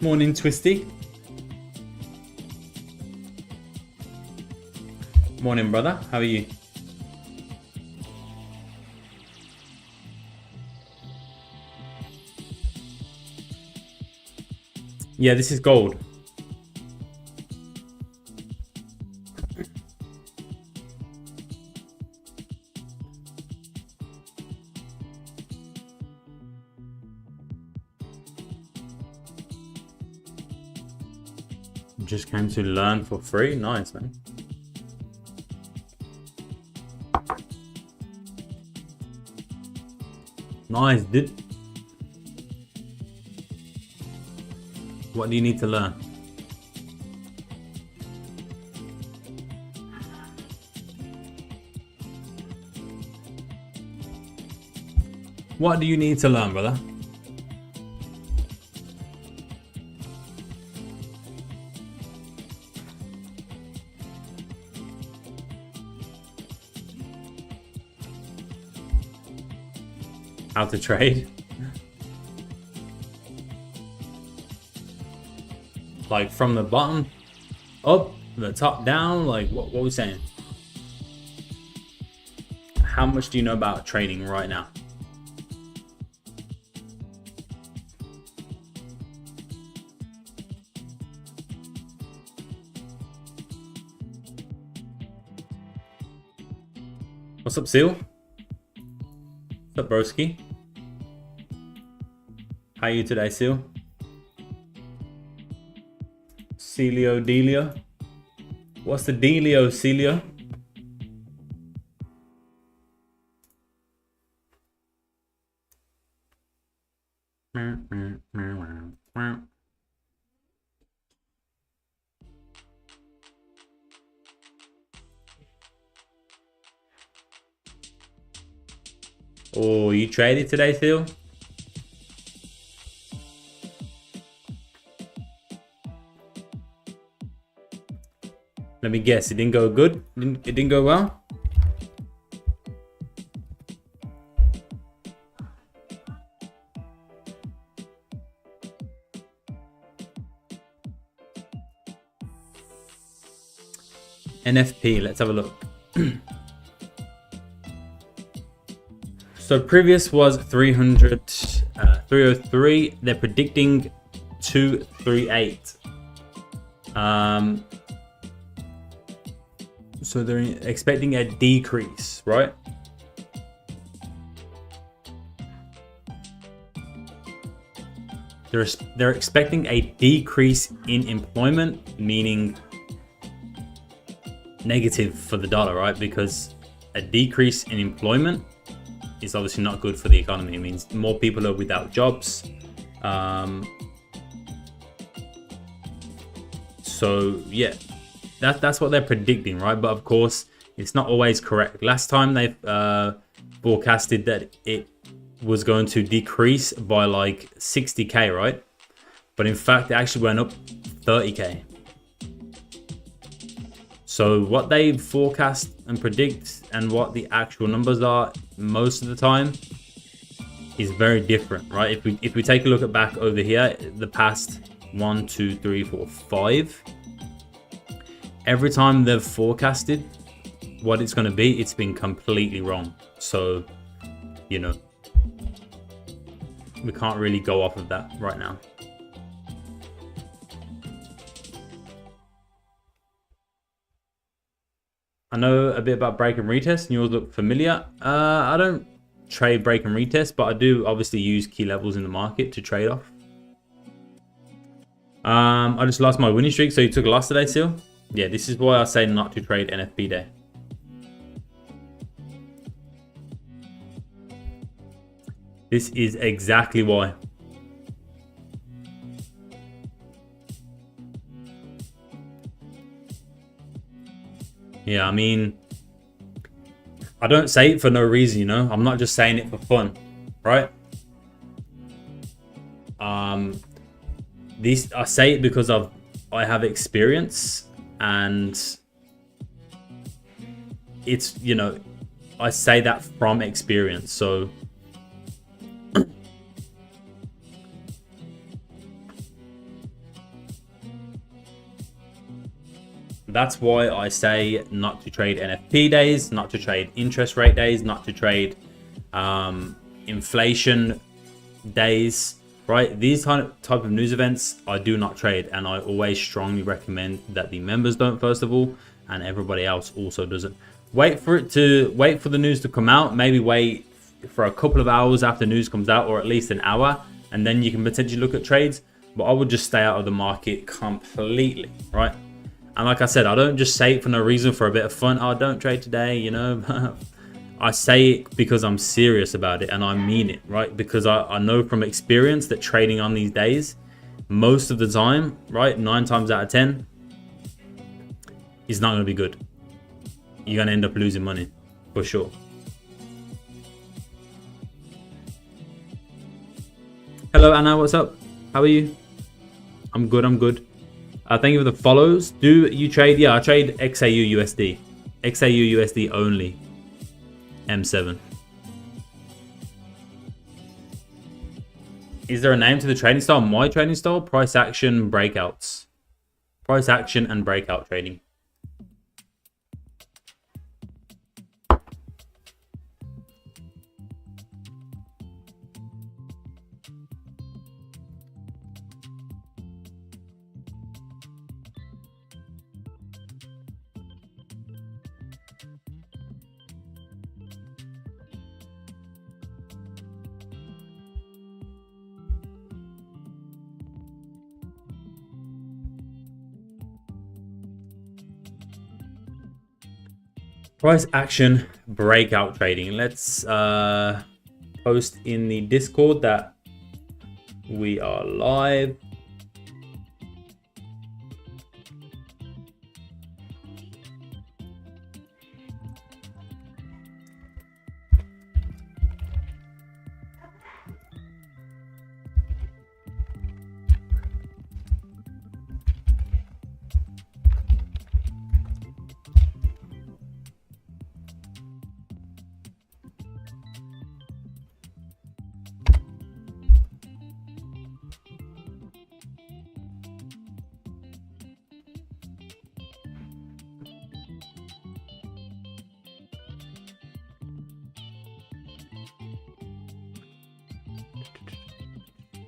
Morning, Twisty. Morning, brother. How are you? Yeah, this is gold. Just came to learn for free. Nice, man. Nice, dude. What do you need to learn? What do you need to learn, brother? How to trade? Like from the bottom up, the top down, like what we saying? How much do you know about trading right now? What's up, Seal? What's up, broski? How are you today, Seal? Celio Delio. What's the dealio, Celio? Oh, you traded today, Phil? Let me guess, it didn't go good? It didn't go well? NFP, let's have a look. So previous was 303. They're predicting 238. So they're expecting a decrease, right? They're expecting a decrease in employment, meaning negative for the dollar, right? Because a decrease in employment is obviously not good for the economy. It means more people are without jobs. So yeah, that's what they're predicting, right? But of course, it's not always correct. Last time they forecasted that it was going to decrease by like 60k, right? But in fact, it actually went up 30k. So what they forecast and predict and what the actual numbers are most of the time is very different, right? If we take a look at back over here, the past 1, 2, 3, 4, 5, every time they've forecasted what it's going to be, it's been completely wrong. So, you know, we can't really go off of that right now. I know a bit about break and retest, and yours look familiar. I don't trade break and retest, but I do obviously use key levels in the market to trade off. I just lost my winning streak, so you took a loss today, Seal? Yeah, this is why I say not to trade NFP day. This is exactly why. Yeah, I mean, I don't say it for no reason, you know. I'm not just saying it for fun, right? I say it because I have experience, and it's, you know, I say that from experience. So That's why I say not to trade NFP days, not to trade interest rate days, not to trade inflation days, right? These type of news events I do not trade, and I always strongly recommend that the members don't, first of all, and everybody else also doesn't. Wait for the news to come out. Maybe wait for a couple of hours after news comes out, or at least an hour, and then you can potentially look at trades. But I would just stay out of the market completely, right? And like I said, I don't just say it for no reason, for a bit of fun. Oh, don't trade today, you know. I say it because I'm serious about it, and I mean it, right? Because I know from experience that trading on these days, most of the time, right, 9 times out of 10, is not going to be good. You're going to end up losing money, for sure. Hello, Anna, what's up? How are you? I'm good, I'm good. Thank you for the follows. Do you trade? Yeah, I trade XAUUSD. XAUUSD only. M7. Is there a name to the trading style? My trading style? Price action breakouts. Price action and breakout trading. Price action breakout trading. Let's post in the Discord that we are live.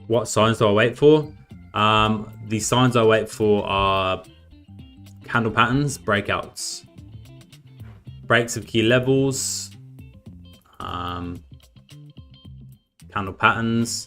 What signs do I wait for? The signs I wait for are candle patterns, breakouts, breaks of key levels, candle patterns,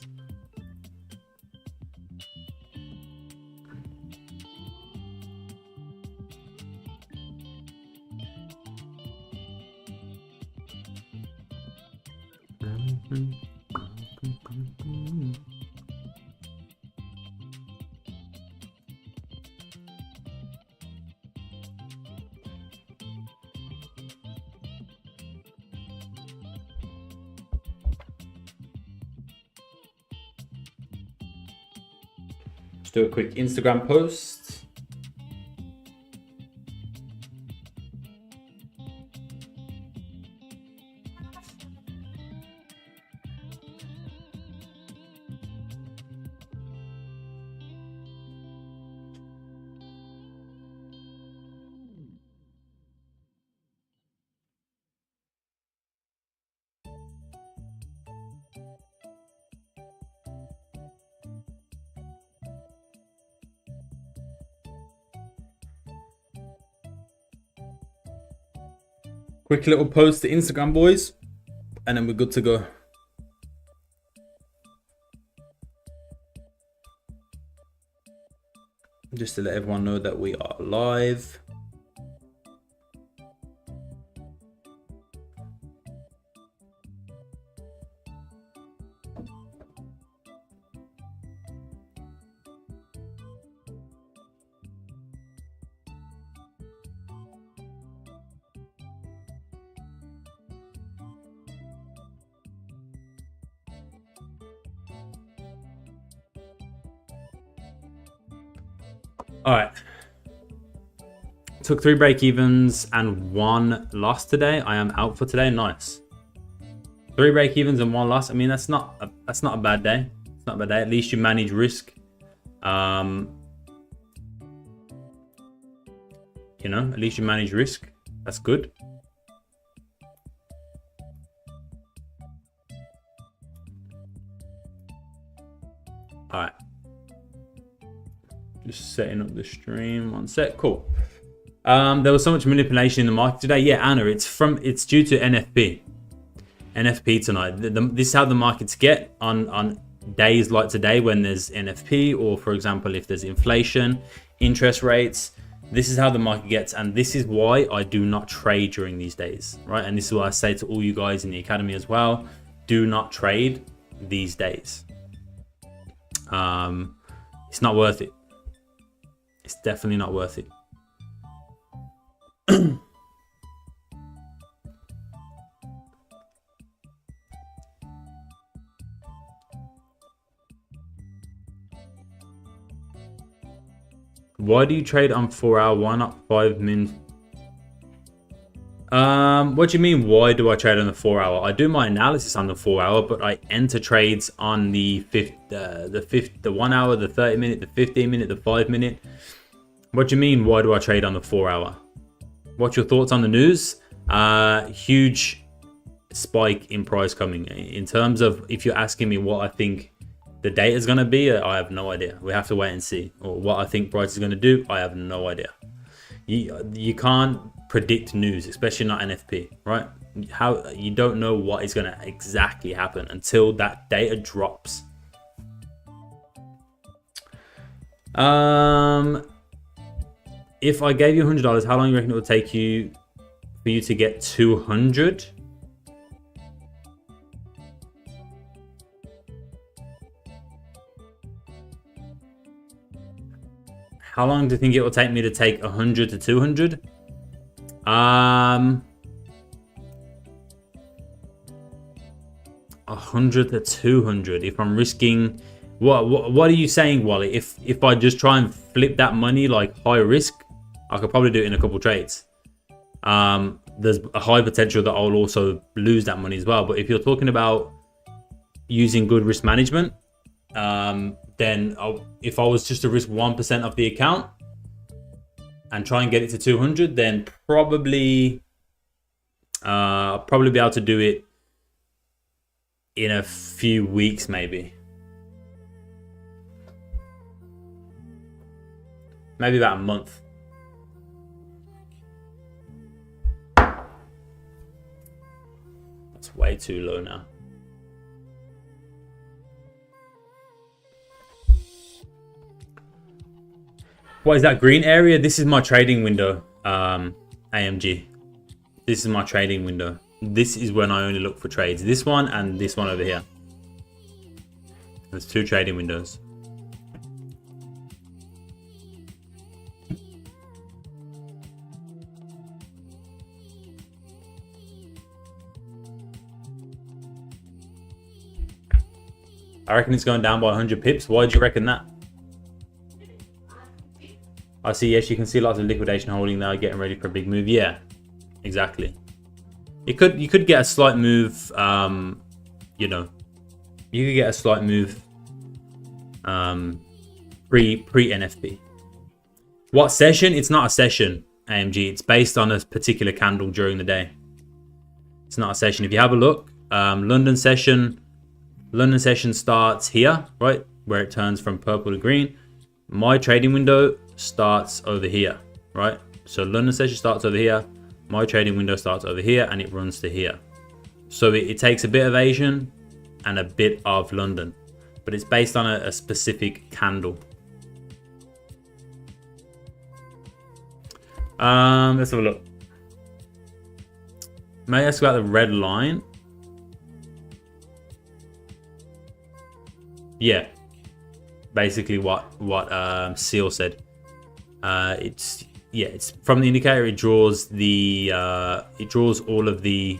Let's do a quick Instagram post. Quick little post to Instagram, boys, and then we're good to go. Just to let everyone know that we are live. All right. Took 3 break evens and 1 loss today. I am out for today. Nice. 3 break evens and 1 loss. I mean, that's not a bad day. It's not a bad day. At least you manage risk. You know, at least you manage risk. That's good. All right. Just setting up the stream. One sec. Cool. There was so much manipulation in the market today. Yeah, Anna, it's due to NFP. NFP tonight. This is how the markets get on days like today when there's NFP, or for example, if there's inflation, interest rates. This is how the market gets, and this is why I do not trade during these days, right? And this is what I say to all you guys in the academy as well. Do not trade these days. It's not worth it. It's definitely not worth it. Why do you trade on 4 hour? Why not 5 min? What do you mean? Why do I trade on the 4 hour? I do my analysis on the 4 hour, but I enter trades on the 1 hour, the 30 minute, the 15 minute, the 5 minute. What do you mean? Why do I trade on the 4 hour? What's your thoughts on the news? Huge spike in price coming. In terms of, if you're asking me what I think the data is going to be, I have no idea. We have to wait and see. Or what I think price is going to do, I have no idea. You can't predict news, especially not NFP, right? You don't know what is going to exactly happen until that data drops. If I gave you $100, how long do you reckon it would take you for you to get 200? How long do you think it will take me to take 100 to 200? 100 to 200. If I'm risking, what are you saying, Wally? If I just try and flip that money like high risk, I could probably do it in a couple trades. There's a high potential that I'll also lose that money as well. But if you're talking about using good risk management, then if I was just to risk 1% of the account and try and get it to 200, then probably I'll probably be able to do it in a few weeks, maybe about a month. That's way too low now. What is that green area? This is my trading window, AMG. This is my trading window. This is when I only look for trades. This one and this one over here. There's two trading windows. I reckon it's going down by 100 pips. Why do you reckon that? I see, yes, you can see lots of liquidation holding there, getting ready for a big move. Yeah, exactly. You could get a slight move, you know, you could get a slight move pre-NFP. What session? It's not a session, AMG. It's based on a particular candle during the day. It's not a session. If you have a look, London session starts here, right? Where it turns from purple to green. My trading window starts over here, right? So London session starts over here, my trading window starts over here, and it runs to here. So it takes a bit of Asian and a bit of London, but it's based on a specific candle. Let's have a look. May I ask about the red line? Yeah, basically what Seal said. It's from the indicator. It draws all of the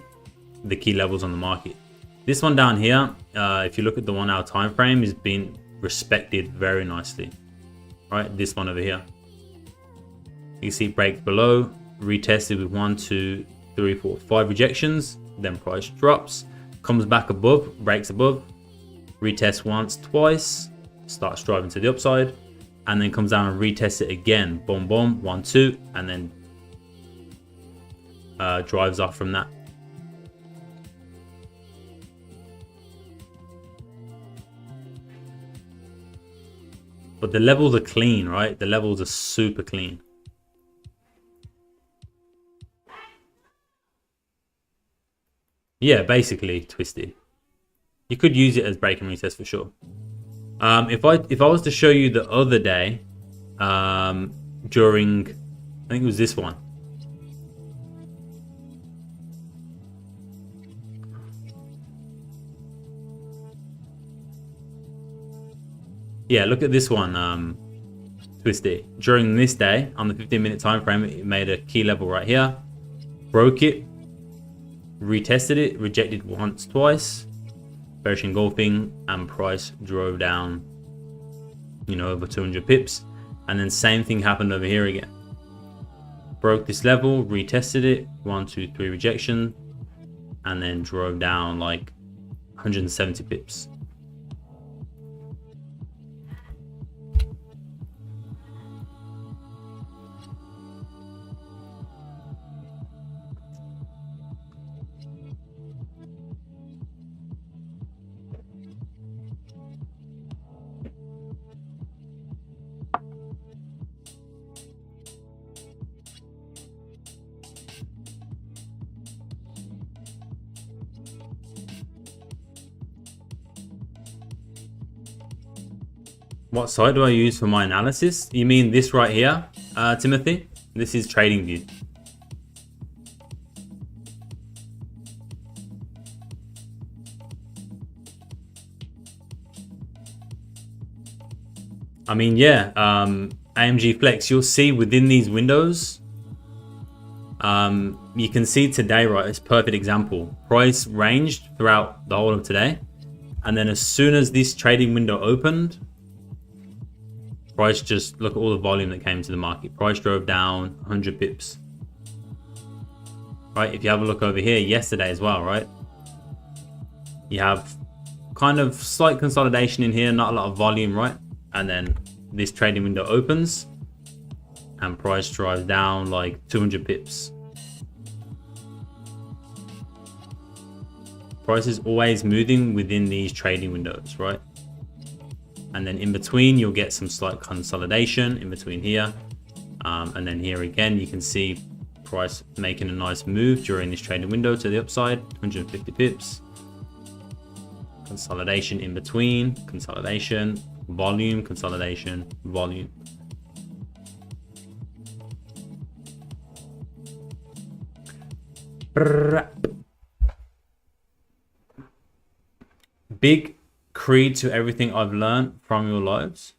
key levels on the market. This one down here, if you look at the 1 hour time frame, is being respected very nicely, right? This one over here, you can see it breaks below, retested with 1, 2, 3, 4, 5 rejections, then price drops, comes back above, breaks above, retests once, twice, starts driving to the upside, and then comes down and retests it again. Boom, boom, 1, 2, and then drives off from that. But the levels are clean, right? The levels are super clean. Yeah, basically twisted. You could use it as break and retest for sure. If I was to show you the other day, during, I think it was this one. Yeah, look at this one, twisty. During this day, on the 15-minute time frame, it made a key level right here, broke it, retested it, rejected once, twice, bearish engulfing, and price drove down, you know, over 200 pips. And then same thing happened over here again. Broke this level, retested it, 1, 2, 3 rejection, and then drove down like 170 pips. What site do I use for my analysis? You mean this right here, Timothy? This is TradingView. I mean, yeah, AMG Flex, you'll see within these windows, you can see today, right? It's a perfect example. Price ranged throughout the whole of today. And then as soon as this trading window opened, price just, look at all the volume that came to the market. Price drove down 100 pips. Right, if you have a look over here yesterday as well, right? You have kind of slight consolidation in here, not a lot of volume, right? And then this trading window opens and price drives down like 200 pips. Price is always moving within these trading windows, right? And then in between, you'll get some slight consolidation in between here. And then here again, you can see price making a nice move during this trading window to the upside, 150 pips. Consolidation in between, consolidation, volume, consolidation, volume. Big creed to everything I've learned from your lives.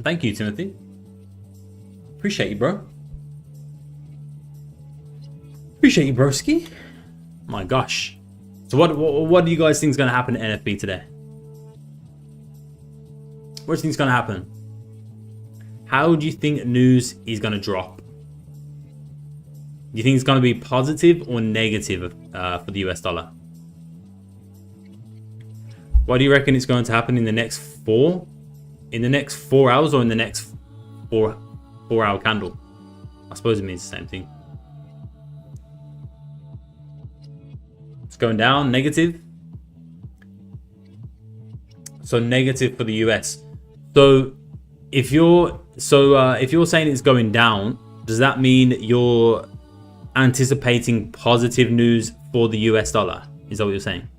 Thank you, Timothy. Appreciate you, bro. Appreciate you, broski. My gosh. So what do you guys think is going to happen at NFP today? What do you think is going to happen? How do you think news is going to drop? Do you think it's going to be positive or negative for the US dollar? What do you reckon it's going to happen in the next 4 hours, or in the next four hour candle? I suppose it means the same thing. It's going down, negative. So negative for the US. So if you're saying it's going down, does that mean you're anticipating positive news for the US dollar? Is that what you're saying?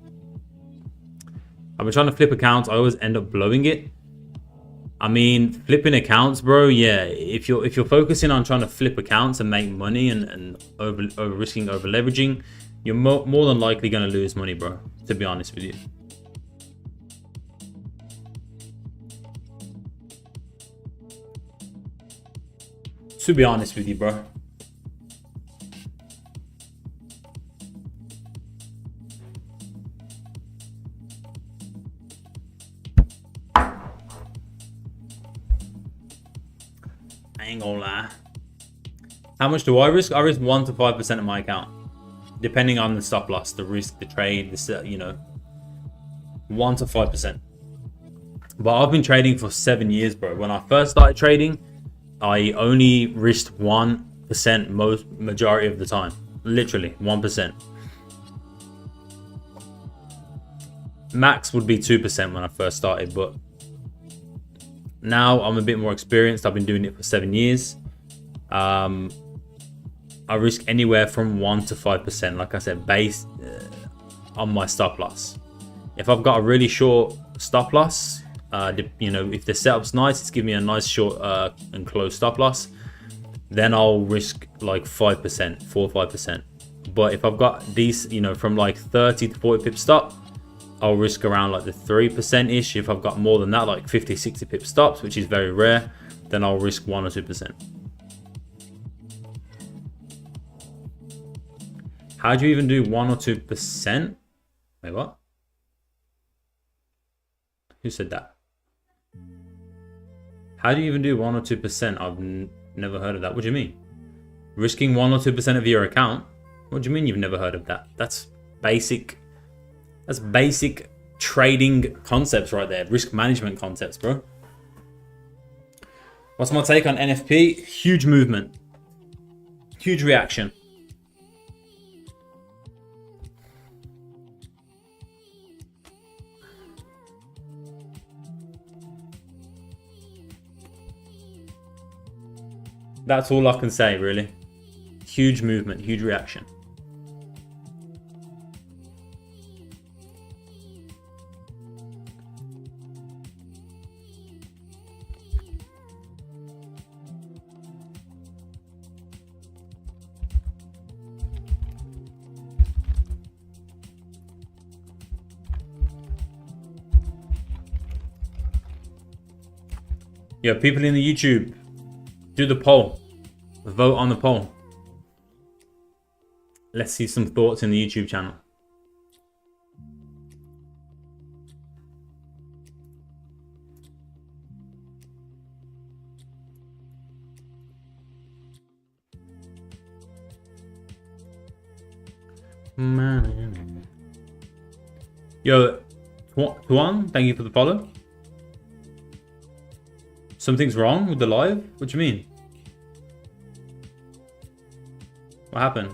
I've been trying to flip accounts. I always end up blowing it. I mean, flipping accounts, bro. Yeah, if you're focusing on trying to flip accounts and make money and over risking, over leveraging, you're more than likely going to lose money, bro. To be honest with you. To be honest with you, bro. I ain't gonna lie. How much do I risk? I risk 1 to 5% of my account, depending on the stop loss, the risk, the trade, the, you know, 1 to 5%. But I've been trading for 7 years, bro. When I first started trading, I only risked 1% majority of the time. Literally 1%. Max would be 2% when I first started, but now I'm a bit more experienced. I've been doing it for 7 years. I risk anywhere from 1 to 5%, like I said, based on my stop loss. If I've got a really short stop loss, you know, if the setup's nice, it's giving me a nice short and close stop loss, then I'll risk like 5%, 4 or 5%. But if I've got these, you know, from like 30 to 40 pip stop, I'll risk around like the 3% ish. If I've got more than that, like 50, 60 pip stops, which is very rare, then I'll risk 1 or 2%. How do you even do 1 or 2%? Wait, what? Who said that? How do you even do 1 or 2%? I've never heard of that. What do you mean? Risking 1 or 2% of your account? What do you mean you've never heard of that? That's basic. That's basic trading concepts right there. Risk management concepts, bro. What's my take on NFP? Huge movement. Huge reaction. That's all I can say, really. Huge movement, huge reaction. Yeah, people in the YouTube, do the poll. Vote on the poll. Let's see some thoughts in the YouTube channel. Yo, Tuan, thank you for the follow. Something's wrong with the live? What do you mean? What happened?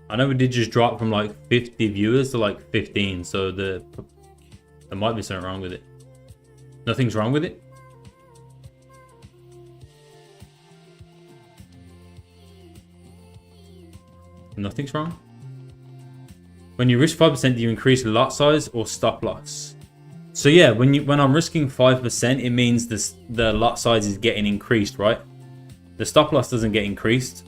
I know we did just drop from like 50 viewers to like 15, so there might be something wrong with it. Nothing's wrong with it? Nothing's wrong? When you risk 5%, do you increase lot size or stop loss? So yeah, when I'm risking 5%, it means the lot size is getting increased, right? The stop loss doesn't get increased.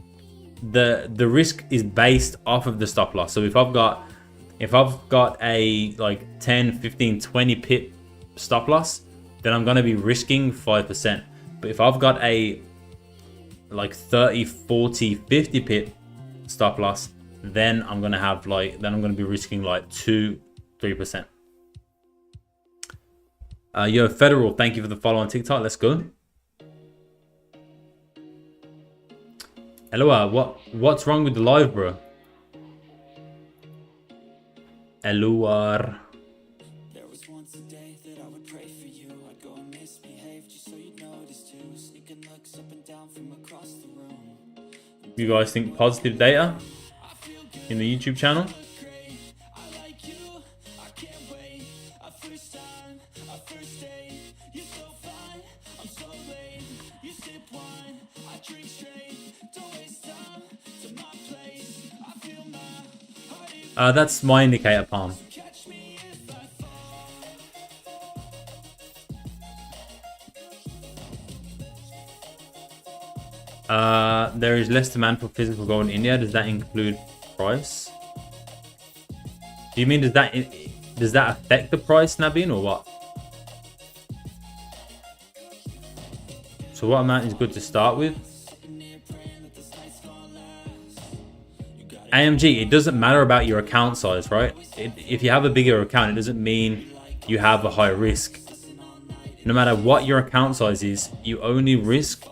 The risk is based off of the stop loss. So if I've got a like 10, 15, 20 pip stop loss, then I'm gonna be risking 5%. But if I've got a like 30, 40, 50 pip stop loss, then I'm gonna be risking like 2-3%. Yo, Federal, thank you for the follow on TikTok. Let's go. Hello, what's wrong with the live, bro? Hello. There was once a day that I would pray for you. I'd go and misbehave just so you'd notice too. Sneaking looks up and down from across the room. You guys think positive data in the YouTube channel? That's my indicator palm. There is less demand for physical gold in India. Does that include price? Do you mean does that affect the price, Nabin, or what? So what amount is good to start with? AMG, it doesn't matter about your account size, right? If you have a bigger account, it doesn't mean you have a high risk. No matter what your account size is, you only risk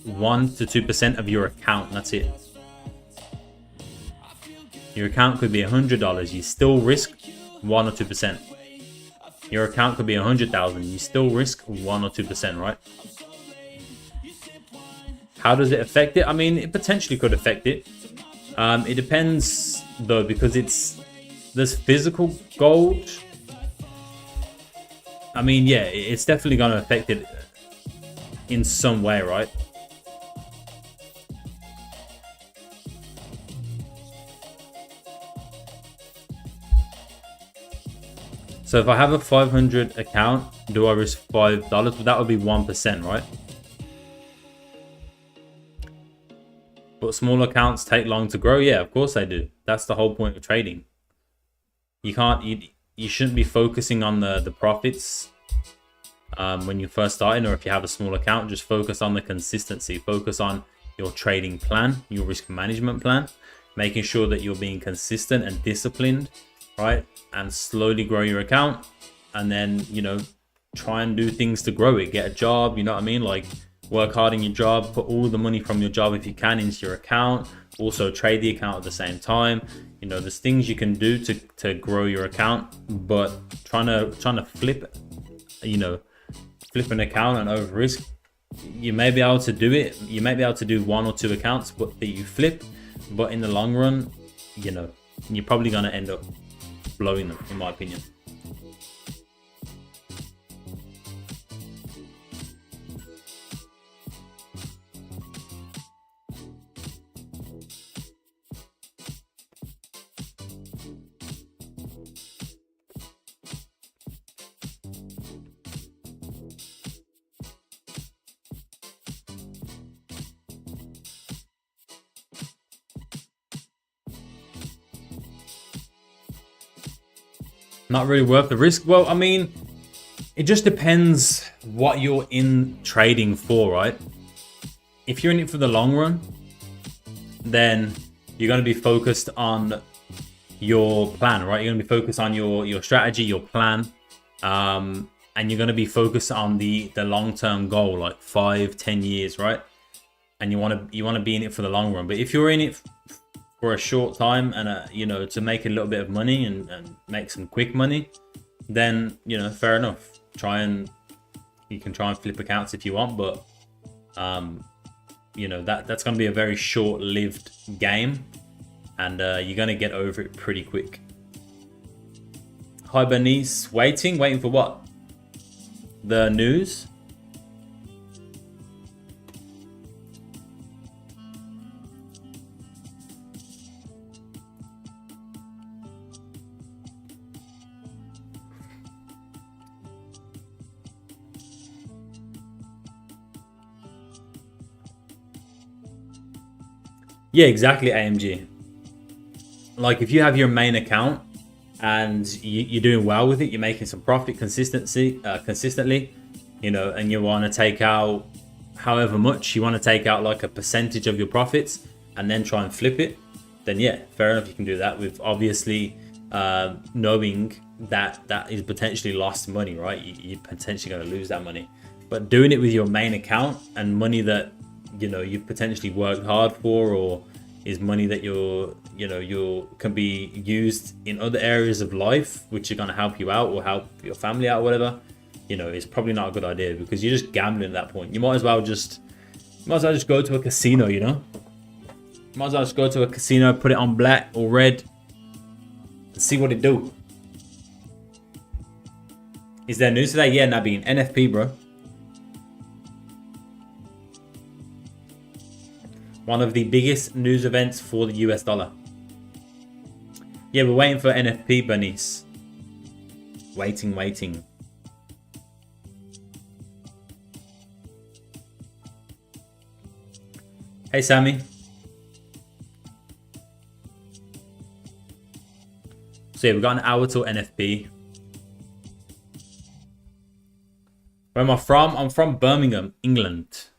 1 to 2% of your account, and that's it. Your account could be $100. You still risk 1 or 2%. Your account could be 100,000. You still risk 1 or 2%, right? How does it affect it? I mean, it potentially could affect it. It depends though, because there's physical gold. I mean, yeah, it's definitely going to affect it in some way, right? So if I have a 500 account, do I risk $5? Well, that would be 1%, right? But small accounts take long to grow. Yeah, of course they do. That's the whole point of trading. You shouldn't be focusing on the profits when you're first starting, or if you have a small account, just focus on the consistency. Focus on your trading plan, your risk management plan, making sure that you're being consistent and disciplined, right? And slowly grow your account, and then, you know, try and do things to grow it. Get a job, you know what I mean? Like, work hard in your job, put all the money from your job if you can into your account. Also trade the account at the same time. You know, there's things you can do to grow your account, but trying to flip, you know, flip an account and over risk, you may be able to do it. You may be able to do 1 or 2 accounts but that you flip, but in the long run, you know, you're probably going to end up blowing them, in my opinion. Not really worth the risk. Well, I mean, it just depends what you're in trading for, right? If you're in it for the long run, then you're going to be focused on your plan, right? You're going to be focused on your strategy, your plan, and you're going to be focused on the long-term goal, like 5-10 years, right? And you want to be in it for the long run. But if you're in it for a short time and you know, to make a little bit of money and make some quick money, then, you know, fair enough. You can try and flip accounts if you want, but you know, that's going to be a very short-lived game, and you're going to get over it pretty quick. Hi Bernice, waiting for what? The news? Yeah, exactly, AMG. Like, if you have your main account and you're doing well with it, you're making some profit consistently, you know, and you want to take out however much, you want to take out like a percentage of your profits and then try and flip it, then yeah, fair enough, you can do that with obviously knowing that that is potentially lost money, right? You're potentially going to lose that money. But doing it with your main account and money that, you know, you've potentially worked hard for, or is money that can be used in other areas of life which are going to help you out or help your family out or whatever, you know, it's probably not a good idea, because you're just gambling at that point. You might as well just go to a casino, you know. Might as well just go to a casino, put it on black or red and see what it do. Is there news today? Yeah, Nabeen, NFP, bro. One of the biggest news events for the US dollar. Yeah, we're waiting for NFP, Bernice. Waiting. Hey, Sammy. So yeah, we've got an hour till NFP. Where am I from? I'm from Birmingham, England.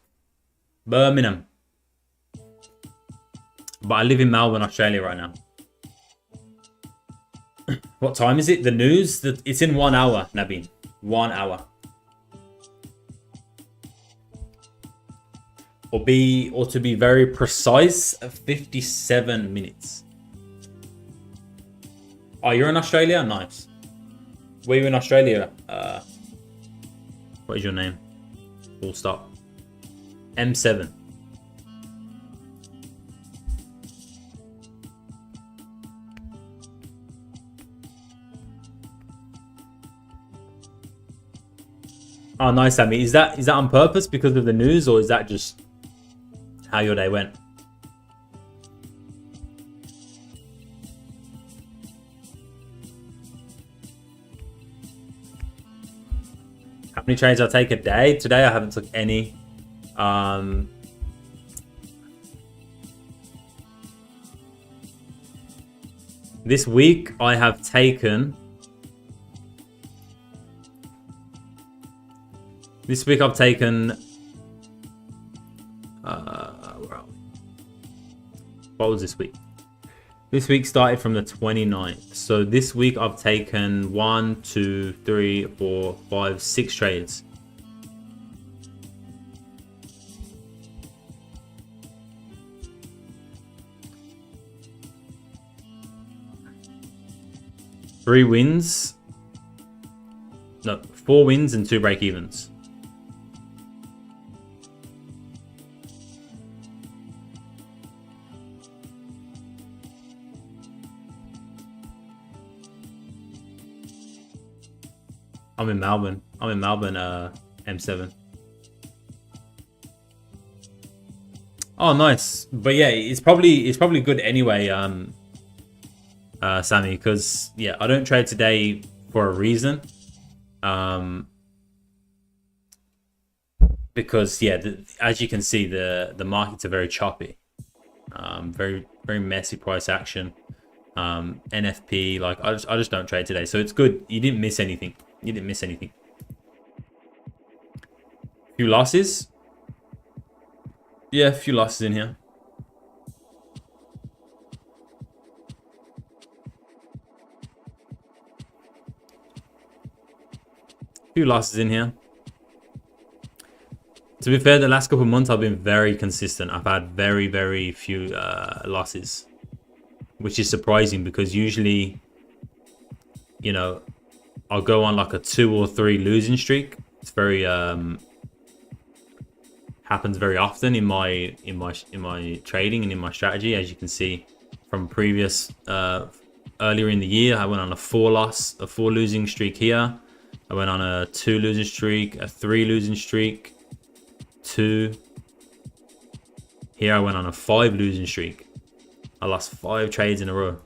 Birmingham. But I live in Melbourne, Australia right now. What time is it? The news? It's in 1 hour, Nabeen. 1 hour. Or to be very precise, 57 minutes. Oh, you're in Australia? Nice. Where are you in Australia? What is your name? Full stop. M7. Oh, nice, Sammy. Is that on purpose because of the news, or is that just how your day went? How many trades I take a day? Today I haven't took any. This week I have taken. This week I've taken. What was this week? This week started from the 29th. So this week I've taken 1, 2, 3, 4, 5, 6 trades. Three wins. No, 4 wins and 2 break evens. I'm in Melbourne. M7. Oh, nice. But yeah, it's probably good anyway, Sammy, because yeah, I don't trade today for a reason. Because yeah, as you can see, the markets are very choppy, very messy price action. NFP, like I just don't trade today, so it's good. You didn't miss anything. You didn't miss anything. Few losses. Yeah, a few losses in here. Few losses in here. To be fair, the last couple of months I've been very consistent. I've had very few losses, which is surprising because usually, you know, I'll go on like a 2 or 3 losing streak. It's very happens very often in my trading and in my strategy. As you can see from previous earlier in the year, I went on a 4 losing streak here. I went on a 2 losing streak, a 3 losing streak, 2. Here I went on a 5 losing streak. I lost 5 trades in a row.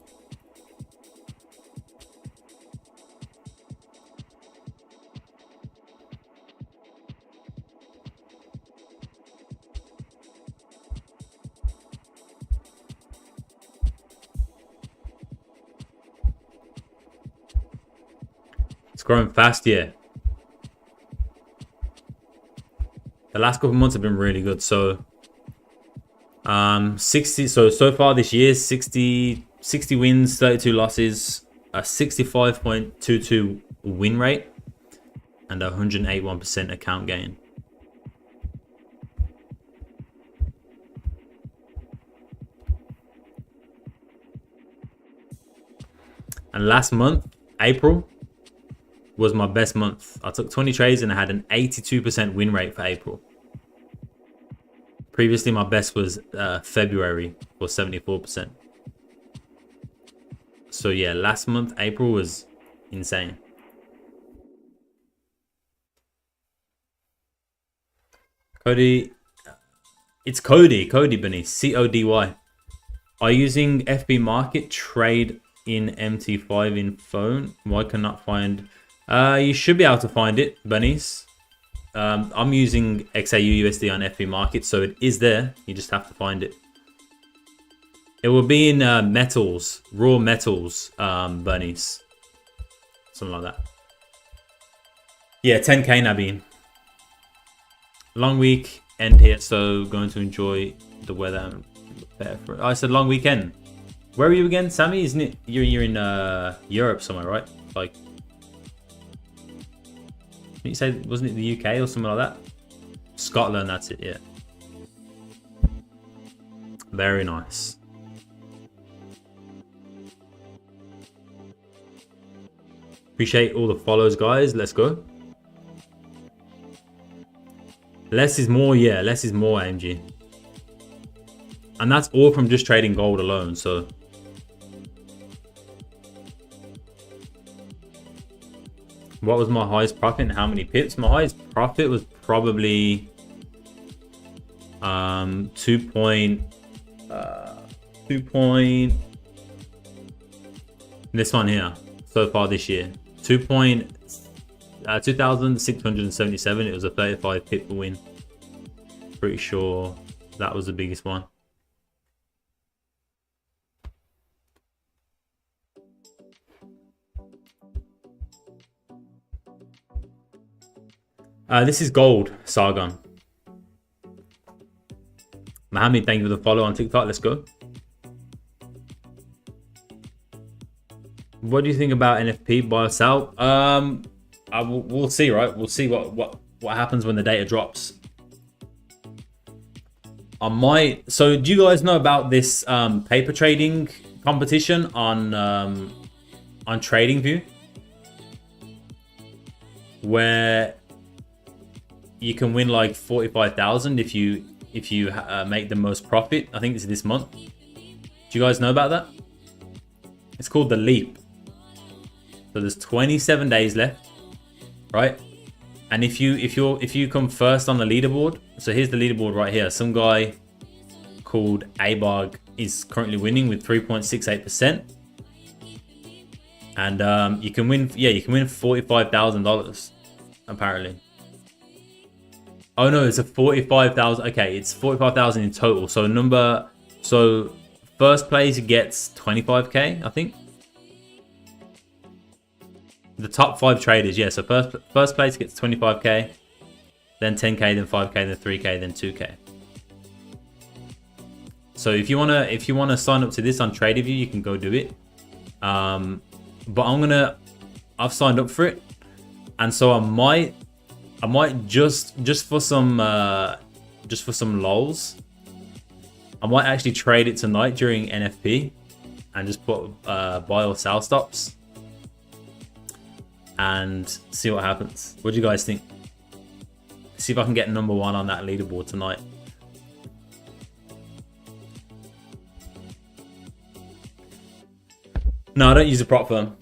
It's growing fast, yeah. The last couple of months have been really good. So 60, so far this year, 60 wins, 32 losses, a 65.22 win rate, and a 181% account gain. And last month, April, was my best month. I took 20 trades and I had an 82% win rate for April. Previously, my best was February for 74%. So yeah, last month, April, was insane. Cody, it's Cody Bunny, CODY. Are you using FB Market trade in MT5 in phone? Why cannot find? You should be able to find it, bunnies. I'm using xauusd on FB Market, so it is there. You just have to find it. It will be in metals, raw metals, bunnies, something like that. Yeah, 10k Nabeen. Long week end here, so going to enjoy the weather. I said long weekend. Where are you again, Sammy? Isn't it you're in Europe somewhere, right? Like, you say, wasn't it the UK or something like that? Scotland, that's it, yeah. Very nice. Appreciate all the follows, guys. Let's go. Less is more, yeah. Less is more, AMG. And that's all from just trading gold alone, so. What was my highest profit and how many pips? My highest profit was probably 2 this one here so far this year 2,677. It was a 35 pip win. Pretty sure that was the biggest one. This is gold, Sargon. Mohammed, thank you for the follow on TikTok. Let's go. What do you think about NFP buy or sell? We'll see, right? We'll see what happens when the data drops. I might. So, do you guys know about this paper trading competition on TradingView, where you can win like 45,000 if you make the most profit? I think it's this month. Do you guys know about that? It's called the Leap. So there's 27 days left, right? And if you come first on the leaderboard, so here's the leaderboard right here. Some guy called Abog is currently winning with 3.68%, and you can win $45,000 apparently. Oh no, it's a 45,000. Okay, it's 45,000 in total. So first place gets 25k, I think. The top 5 traders, yeah. So first place gets 25k, then 10k, then 5k, then 3k, then 2k. So if you wanna sign up to this on TradingView, you can go do it. But I've signed up for it, and so I might just for some lols, I might actually trade it tonight during NFP and just put buy or sell stops and see what happens. What do you guys think? See if I can get number 1 on that leaderboard tonight. No, I don't use a prop firm.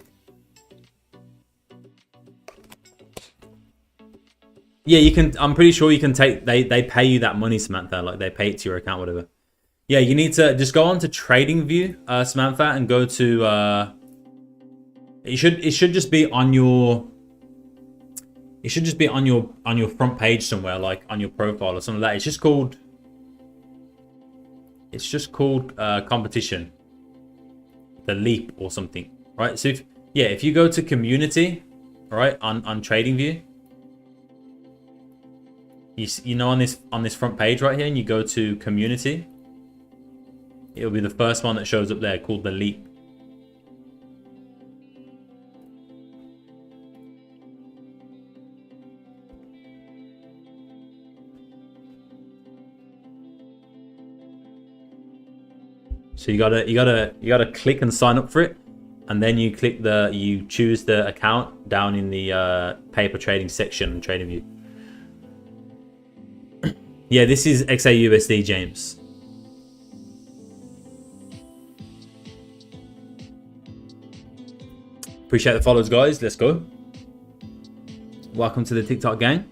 Yeah, you can. I'm pretty sure you can take. They pay you that money, Samantha. Like they pay it to your account, whatever. Yeah, you need to just go on to TradingView, Samantha, and go to. It should just be on your. It should just be on your front page somewhere, like on your profile or something like that. It's just called. It's just called competition. The Leap or something, right? So if you go to community, right, on TradingView. You know, on this front page right here, and you go to community, it'll be the first one that shows up there, called the Leap. So you gotta click and sign up for it, and then you choose the account down in the paper trading section in TradingView. Yeah, this is xauusd, James. Appreciate the follows, guys. Let's go. Welcome to the TikTok gang.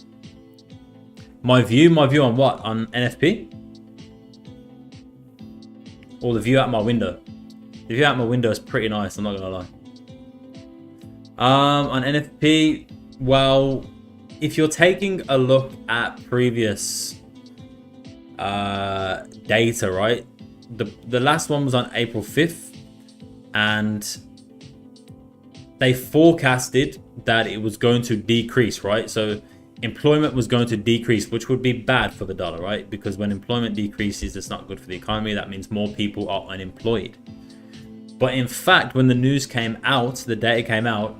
My view on what? On NFP? Or the view out my window? The view out my window is pretty nice, I'm not gonna lie. On NFP, well, if you're taking a look at previous data, right? The last one was on April 5th, and they forecasted that it was going to decrease, right? So employment was going to decrease, which would be bad for the dollar, right? Because when employment decreases, it's not good for the economy. That means more people are unemployed. But in fact, when the news came out, the data came out,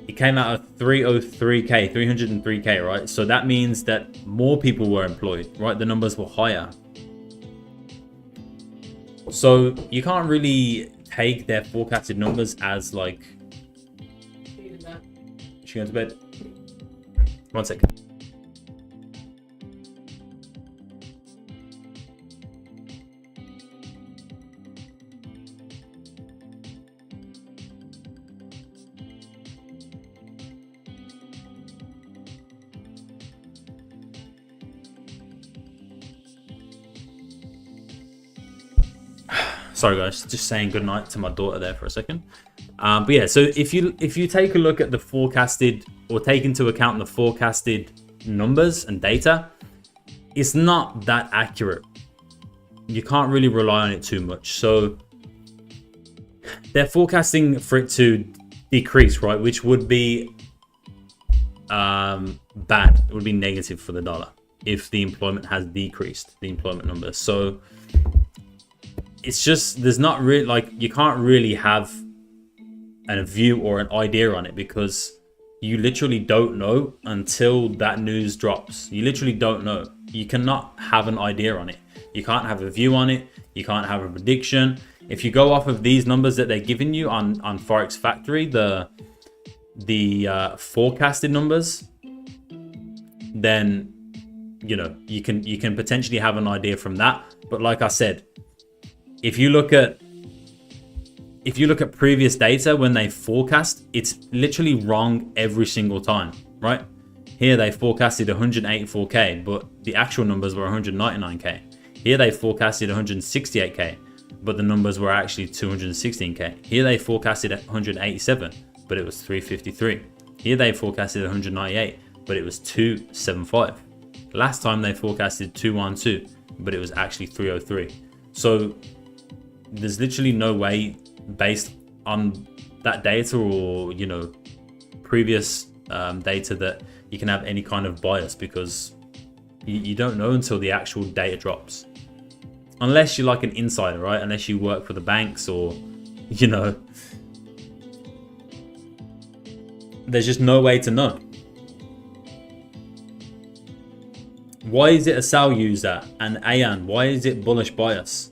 it came out at 303k, right? So that means that more people were employed, right? The numbers were higher. So you can't really take their forecasted numbers as like She going to bed? 1 second. Sorry guys, just saying goodnight to my daughter there for a second. But yeah, so if you take a look at the forecasted, or take into account the forecasted numbers and data, it's not that accurate. You can't really rely on it too much. So they're forecasting for it to decrease, right? Which would be bad. It would be negative for the dollar if the employment has decreased, the employment numbers. So it's just, there's not really, like, you can't really have a view or an idea on it, because you literally don't know until that news drops. You literally don't know. You cannot have an idea on it. You can't have a view on it. You can't have a prediction. If you go off of these numbers that they're giving you on Forex Factory, the forecasted numbers, then you know you can potentially have an idea from that. But like I said, if you look at previous data when they forecast, it's literally wrong every single time, right? Here they forecasted 184k, but the actual numbers were 199k. Here they forecasted 168k, but the numbers were actually 216k. Here they forecasted 187, but it was 353. Here they forecasted 198, but it was 275. Last time they forecasted 212, but it was actually 303. So there's literally no way, based on that data or, you know, previous data, that you can have any kind of bias, because you don't know until the actual data drops. Unless you're like an insider, right? Unless you work for the banks, or, you know, there's just no way to know. Why is it a sell user? And Ayan, why is it bullish bias?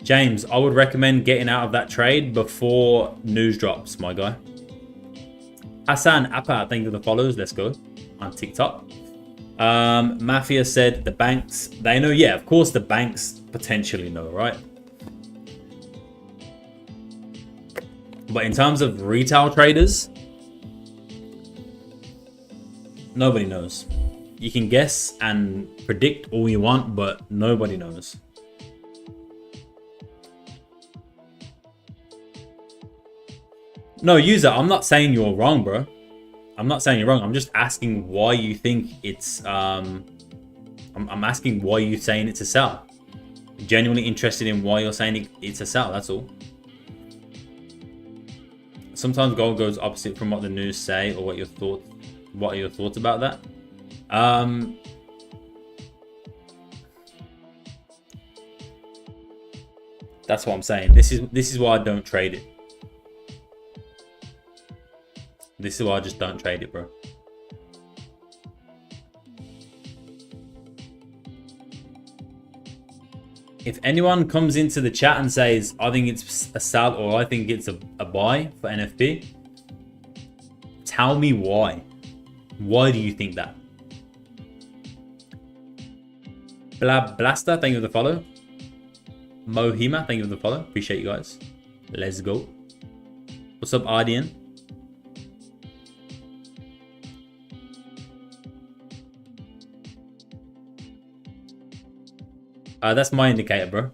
James, I would recommend getting out of that trade before news drops, my guy. Hassan Appa, thank you for the follows. Let's go on TikTok. Mafia said the banks, they know. Yeah, of course the banks potentially know, right? But in terms of retail traders, nobody knows. You can guess and predict all you want, but nobody knows. No, user, I'm not saying you're wrong, bro. I'm not saying you're wrong. I'm just asking why you think it's I'm asking why you're saying it's a sell. Genuinely interested in why you're saying it's a sell, that's all. Sometimes gold goes opposite from what the news say, or what are your thoughts about that? That's what I'm saying. This is why I don't trade it. This is why I just don't trade it, bro. If anyone comes into the chat and says, I think it's a sell or I think it's a buy for NFP, tell me why. Why do you think that? Blaster, thank you for the follow. Mohima, thank you for the follow. Appreciate you guys. Let's go. What's up, Ardian? That's my indicator, bro.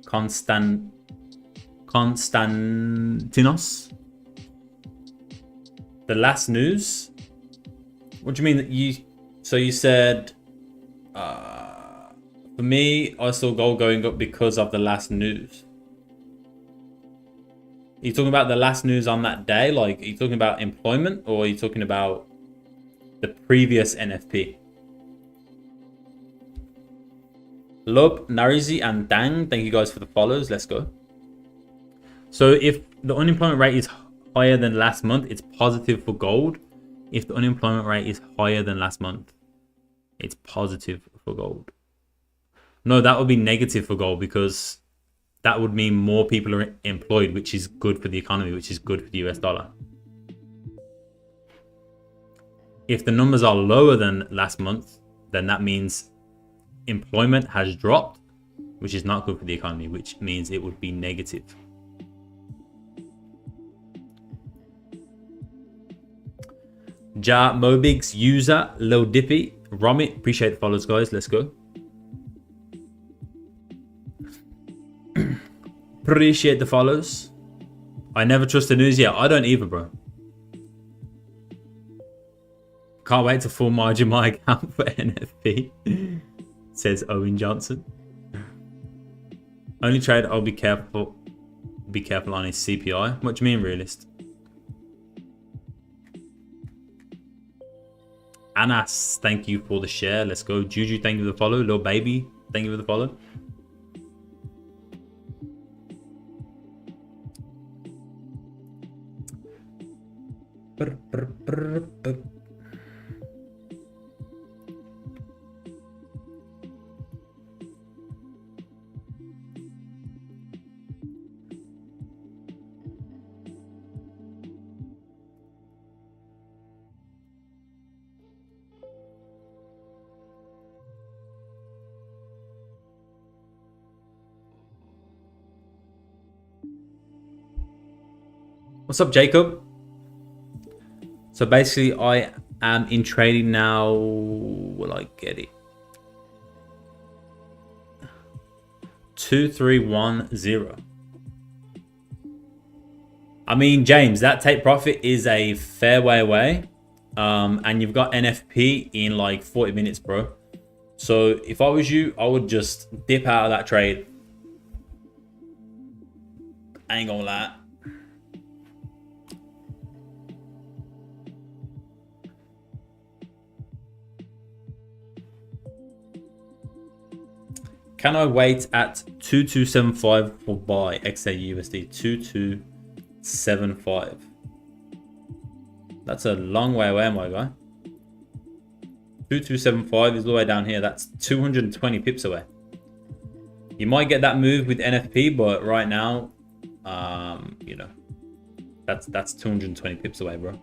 Konstantinos. The last news? What do you mean that you... So you said... for me, I saw gold going up because of the last news. Are you talking about the last news on that day? Like, are you talking about employment, or are you talking about the previous NFP? Lob, Narizi, and Dang, thank you guys for the follows. Let's go. So if the unemployment rate is higher than last month, it's positive for gold. If the unemployment rate is higher than last month, it's positive for gold. No, that would be negative for gold because that would mean more people are employed, which is good for the economy, which is good for the US dollar. If the numbers are lower than last month, then that means employment has dropped, which is not good for the economy, which means it would be negative. Ja Mobigs, user, Lil Dippy, Romit, appreciate the follows, guys. Let's go. Appreciate the follows. I never trust the news yet. I don't either, bro. Can't wait to full margin my account for NFP. Says Owen Johnson. Only trade I'll be careful on is CPI. What do you mean, realist? Anas, thank you for the share. Let's go. Juju, thank you for the follow. Little baby, thank you for the follow. What's up, Jacob? So basically, I am in trading now. Will I get it? 2310. I mean, James, that take profit is a fair way away. And you've got NFP in like 40 minutes, bro. So if I was you, I would just dip out of that trade. I ain't gonna lie. Can I wait at 2275 for buy xauusd? 2275. That's a long way away, my guy. 2275 is all the way down here. That's 220 pips away. You might get that move with NFP, but right now, you know, that's 220 pips away, bro.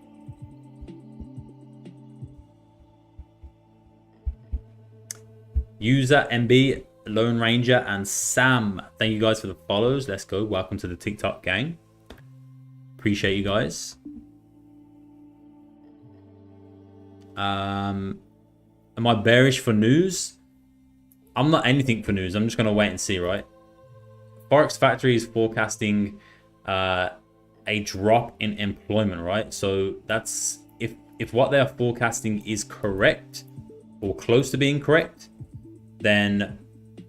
User MB, Lone Ranger, and Sam, thank you guys for the follows. Let's go. Welcome to the TikTok gang. Appreciate you guys. Am I bearish for news? I'm not anything for news. I'm just gonna wait and see, right? Forex Factory is forecasting a drop in employment, right? So that's if what they are forecasting is correct or close to being correct, then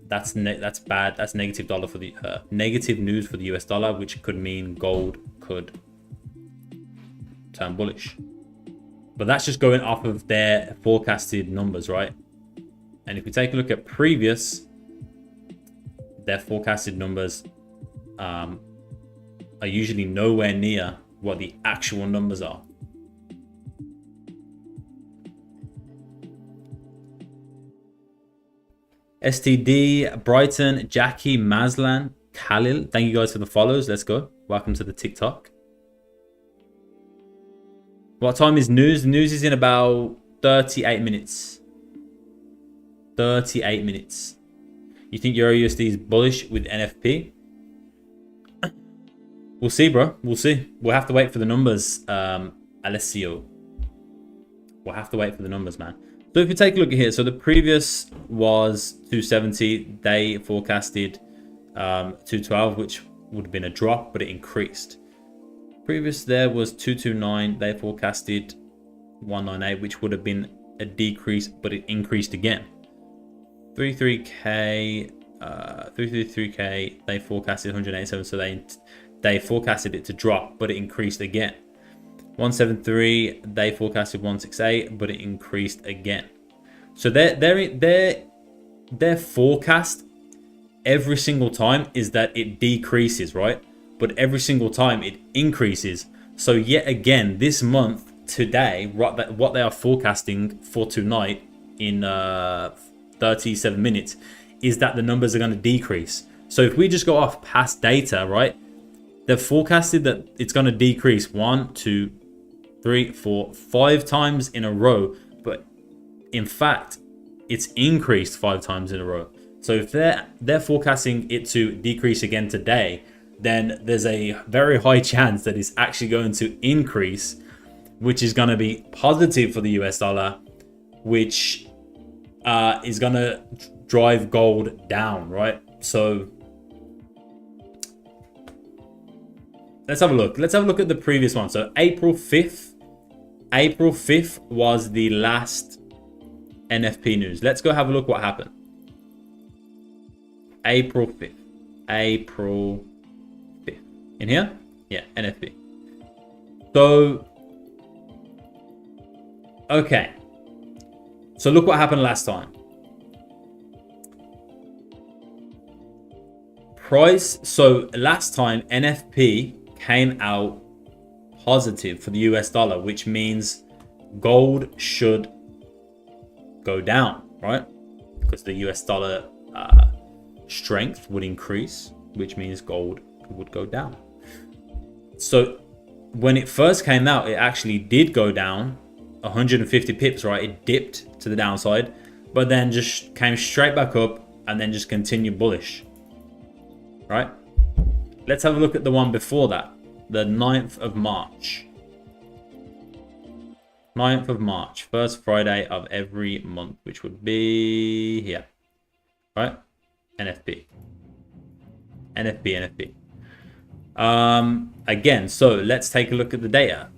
that's bad. That's negative dollar for the negative news for the US dollar, which could mean gold could turn bullish. But that's just going off of their forecasted numbers, right? And if we take a look at previous, their forecasted numbers are usually nowhere near what the actual numbers are. STD, Brighton, Jackie, Maslan, Khalil, thank you guys for the follows. Let's go. Welcome to the TikTok. What time is news? The news is in about 38 minutes. 38 minutes. You think Euro USD is bullish with NFP? We'll see, bro. We'll see. We'll have to wait for the numbers, Alessio. We'll have to wait for the numbers, man. So if you take a look at here, so the previous was 270. They forecasted 212, which would have been a drop, but it increased. Previous there was 229. They forecasted 198, which would have been a decrease, but it increased again. 33k, 333k. They forecasted 187, so they forecasted it to drop, but it increased again. 173, they forecasted 168, but it increased again. So their forecast every single time is that it decreases, right? But every single time it increases. So yet again, this month, today, what they are forecasting for tonight in 37 minutes is that the numbers are going to decrease. So if we just go off past data, right, they've forecasted that it's going to decrease 1, 2, 3, 4, 5 times in a row, but in fact it's increased 5 times in a row. So if they're forecasting it to decrease again today, then there's a very high chance that it's actually going to increase, which is going to be positive for the US dollar, which is going to drive gold down, right? So let's have a look. Let's have a look at the previous one. So April 5th was the last NFP news. Let's go have a look what happened. April 5th. In here? Yeah, NFP. So, okay. So look what happened last time. So last time NFP came out positive for the US dollar, which means gold should go down, right? Because the US dollar strength would increase, which means gold would go down. So when it first came out, it actually did go down 150 pips, right? It dipped to the downside, but then just came straight back up and then just continued bullish, right? Let's have a look at the one before that, the 9th of March. 9th of March, first Friday of every month, which would be here, right? NFP. Again, so let's take a look at the data.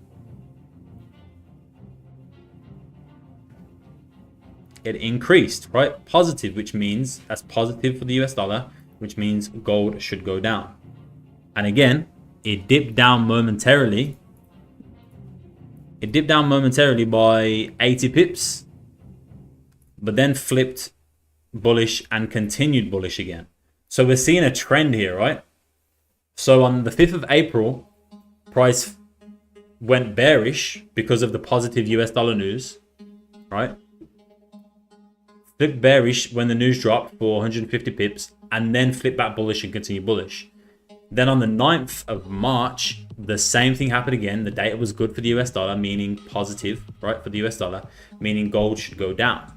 It increased, right? Positive, which means that's positive for the US dollar, which means gold should go down. And again, it dipped down momentarily. It dipped down momentarily by 80 pips, but then flipped bullish and continued bullish again. So we're seeing a trend here, right? So on the 5th of April, price went bearish because of the positive US dollar news, right? Flipped bearish when the news dropped for 150 pips and then flipped back bullish and continued bullish. Then on the 9th of March, the same thing happened again. The data was good for the US dollar, meaning positive, right, for the US dollar, meaning gold should go down.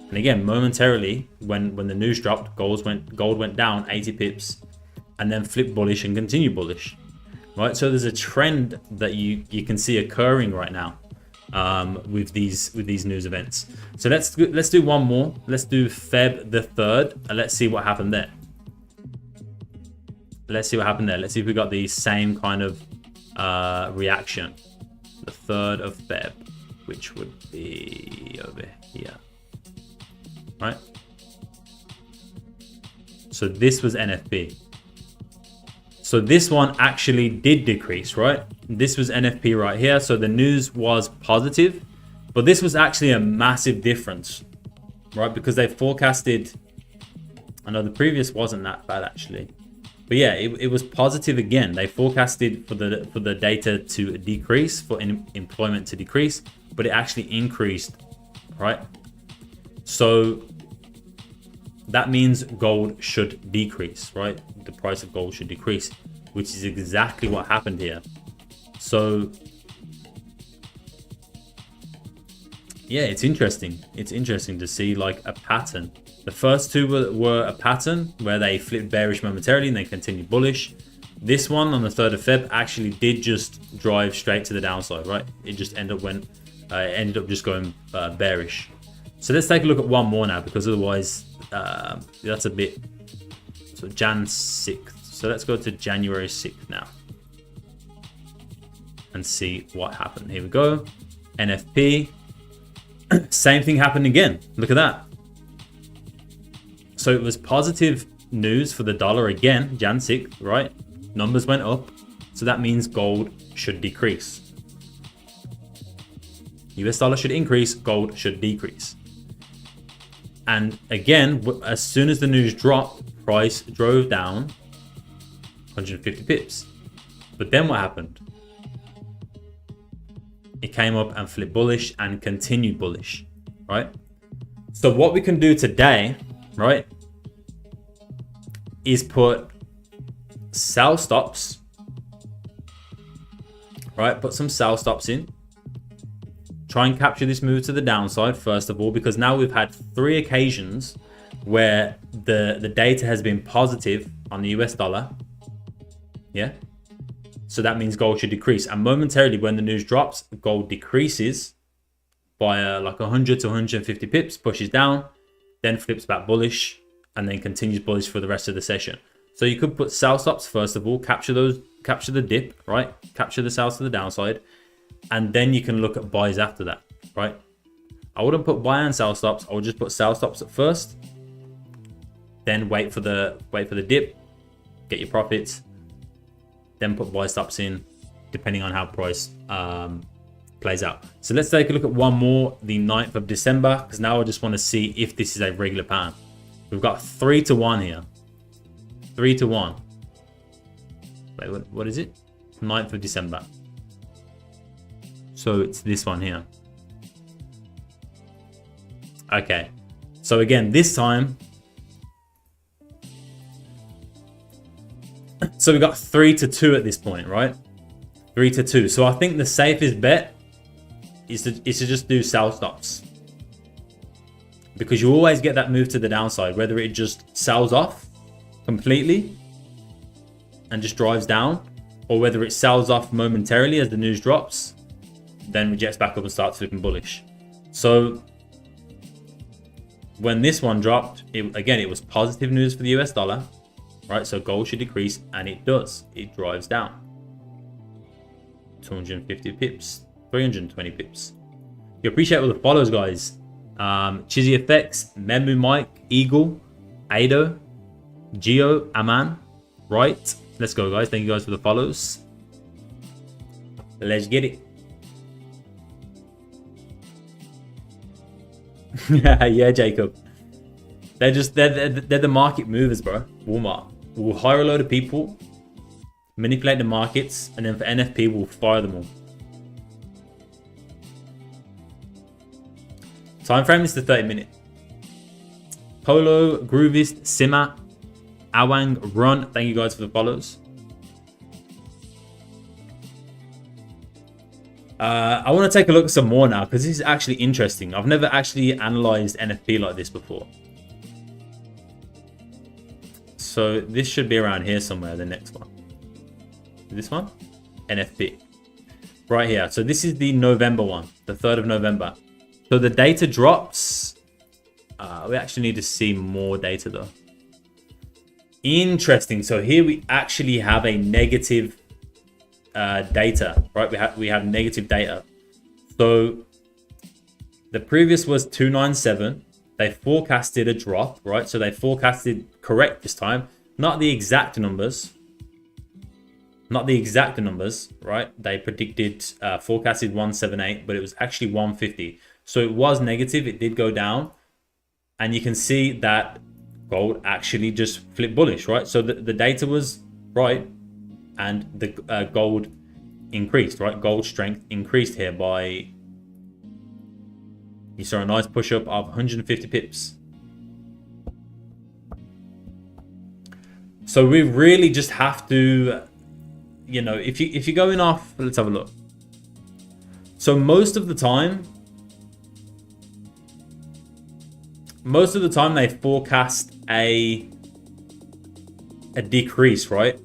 And again, momentarily, when the news dropped, gold went down 80 pips and then flipped bullish and continued bullish, right? So there's a trend that you can see occurring right now with these news events. So let's do one more. Let's do Feb the 3rd and let's see what happened there. Let's see what happened there. Let's see if we got the same kind of reaction. The 3rd of Feb, which would be over here, right? So this was NFP. So this one actually did decrease, right? This was NFP right here. So the news was positive, but this was actually a massive difference, right? Because they forecasted, I know the previous wasn't that bad actually. But yeah, it was positive again. They forecasted for the data to decrease, for employment to decrease, but it actually increased, right? So that means gold should decrease, right? The price of gold should decrease, which is exactly what happened here. So yeah, it's interesting. It's interesting to see like a pattern. The first two were a pattern where they flipped bearish momentarily and they continued bullish. This one on the 3rd of Feb actually did just drive straight to the downside, right? It just ended up just going bearish. So let's take a look at one more now, because otherwise that's a bit. So Jan 6th. So let's go to January 6th now and see what happened. Here we go. NFP. Same thing happened again. Look at that. So it was positive news for the dollar again, Jan 6th, right? Numbers went up. So that means gold should decrease. US dollar should increase, gold should decrease. And again, as soon as the news dropped, price drove down 150 pips. But then what happened? It came up and flipped bullish and continued bullish, right? So what we can do today, right, is put sell stops, right? Put some sell stops in. Try and capture this move to the downside, first of all, because now we've had 3 occasions where the data has been positive on the US dollar. Yeah. So that means gold should decrease. And momentarily, when the news drops, gold decreases by like 100 to 150 pips, pushes down, then flips back bullish, and then continues bullish for the rest of the session. So you could put sell stops, first of all, capture the dip, right? Capture the sells to the downside. And then you can look at buys after that, right? I wouldn't put buy and sell stops. I would just put sell stops at first. Then wait for the dip, get your profits. Then put buy stops in, depending on how price plays out. So let's take a look at one more, the 9th of December, because now I just want to see if this is a regular pattern. We've got 3 to 1 here. 3 to 1. Wait, what is it? 9th of December. So it's this one here. Okay. So again, this time. So we got 3 to 2 at this point, right? 3 to 2. So I think the safest bet is to just do sell stops. Because you always get that move to the downside, whether it just sells off completely and just drives down, or whether it sells off momentarily as the news drops, then rejects back up and starts flipping bullish. So when this one dropped, again, it was positive news for the US dollar, right? So gold should decrease, and it does. It drives down. 250 pips, 320 pips. You appreciate all the follows, guys. Chizzy Effects, Memu Mike, Eagle, Ado, Geo, Aman, right? Let's go, guys. Thank you guys for the follows. Let's get it. Yeah, Jacob. They're the market movers, bro. Walmart. We'll hire a load of people, manipulate the markets, and then for NFP, we'll fire them all. Time frame is the 30-minute. Polo, Groovist, Sima, Awang, Run. Thank you guys for the follows. I want to take a look at some more now, because this is actually interesting. I've never actually analyzed NFP like this before. So this should be around here somewhere, the next one. This one? NFP. Right here. So this is the November one, the 3rd of November. So the data drops. We actually need to see more data though. Interesting. So here we actually have a negative data, right? We have negative data. So the previous was 297. They forecasted a drop, right? So they forecasted correct this time, not the exact numbers. Not the exact numbers, right? They predicted, forecasted 178, but it was actually 150. So it was negative. It did go down. And you can see that gold actually just flipped bullish, right? So the data was right. And the gold increased, right? Gold strength increased here by, you saw a nice push up of 150 pips. So we really just have to, you know, if you're going off, let's have a look. So most of the time they forecast a decrease, right?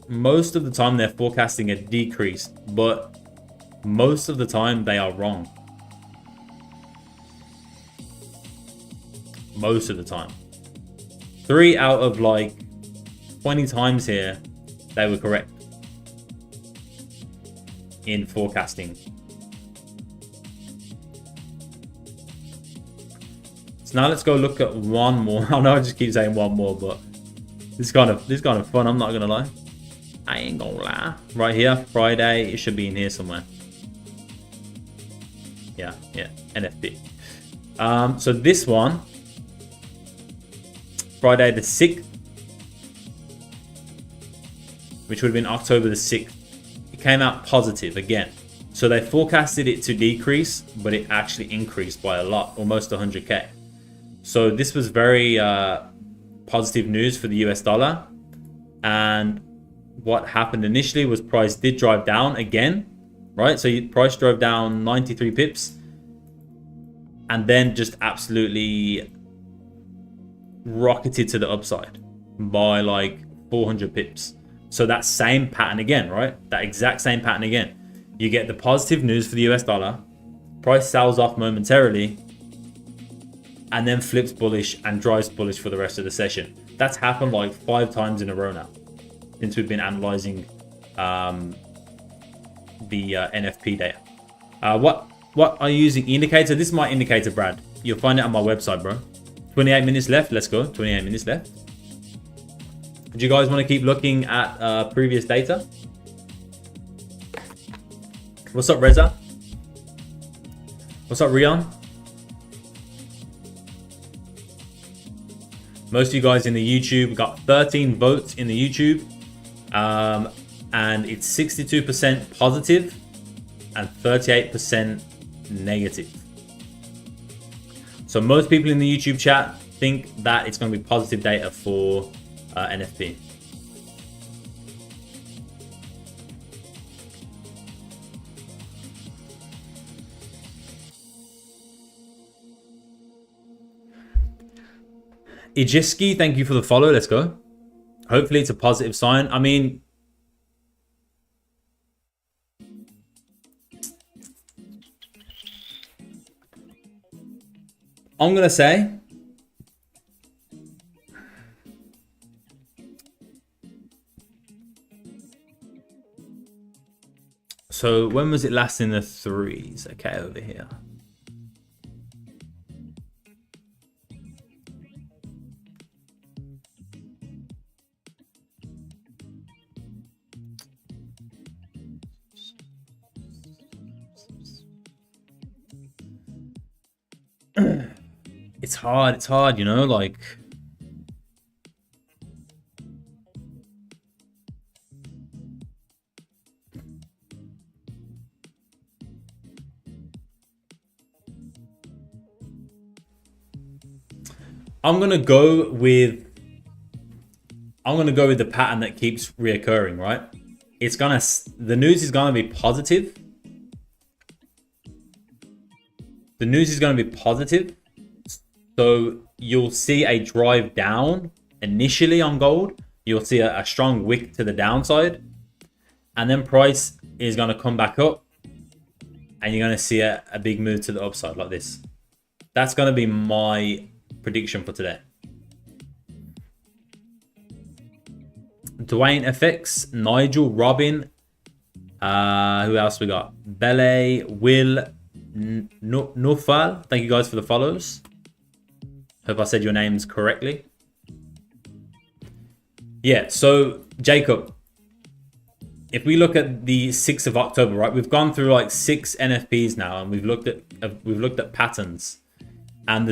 Most of the time they're forecasting a decrease, but most of the time they are wrong. Most of the time. 3 out of like 20 times here, they were correct in forecasting. So now let's go look at one more. I know I just keep saying one more, but this is kind of fun. I'm not gonna lie. I ain't gonna lie. Right here, Friday. It should be in here somewhere. Yeah, NFP. So this one, Friday the 6th, which would have been October the 6th. It came out positive again. So they forecasted it to decrease, but it actually increased by a lot, almost 100K. So this was very positive news for the US dollar. And what happened initially was price did drive down again, right? So price drove down 93 pips and then just absolutely rocketed to the upside by like 400 pips. So that same pattern again, right? That exact same pattern again. You get the positive news for the US dollar, price sells off momentarily, and then flips bullish and drives bullish for the rest of the session. That's happened like 5 times in a row now since we've been analyzing the NFP data. What are you using indicator? This is my indicator, Brad. You'll find it on my website, bro. 28 minutes left. Let's go. 28 minutes left. Do you guys want to keep looking at previous data? What's up, Reza? What's up, Rion? Most of you guys in the YouTube got 13 votes in the YouTube. And it's 62% positive and 38% negative. So most people in the YouTube chat think that it's going to be positive data for NFP. Ijiski, thank you for the follow. Let's go. Hopefully it's a positive sign. I mean, I'm going to say so when was it last in the threes? Okay, over here. It's hard, you know, like I'm gonna go with the pattern that keeps reoccurring, right? The news is gonna be positive. The news is gonna be positive. So you'll see a drive down initially on gold. You'll see a strong wick to the downside. And then price is going to come back up. And you're going to see a big move to the upside like this. That's going to be my prediction for today. Dwayne FX, Nigel, Robin. Who else we got? Bele, Will, Nufal. Thank you guys for the follows. Hope I said your names correctly. Yeah, so Jacob, if we look at the 6th of October, right? We've gone through like 6 NFPs now, and we've looked at patterns, and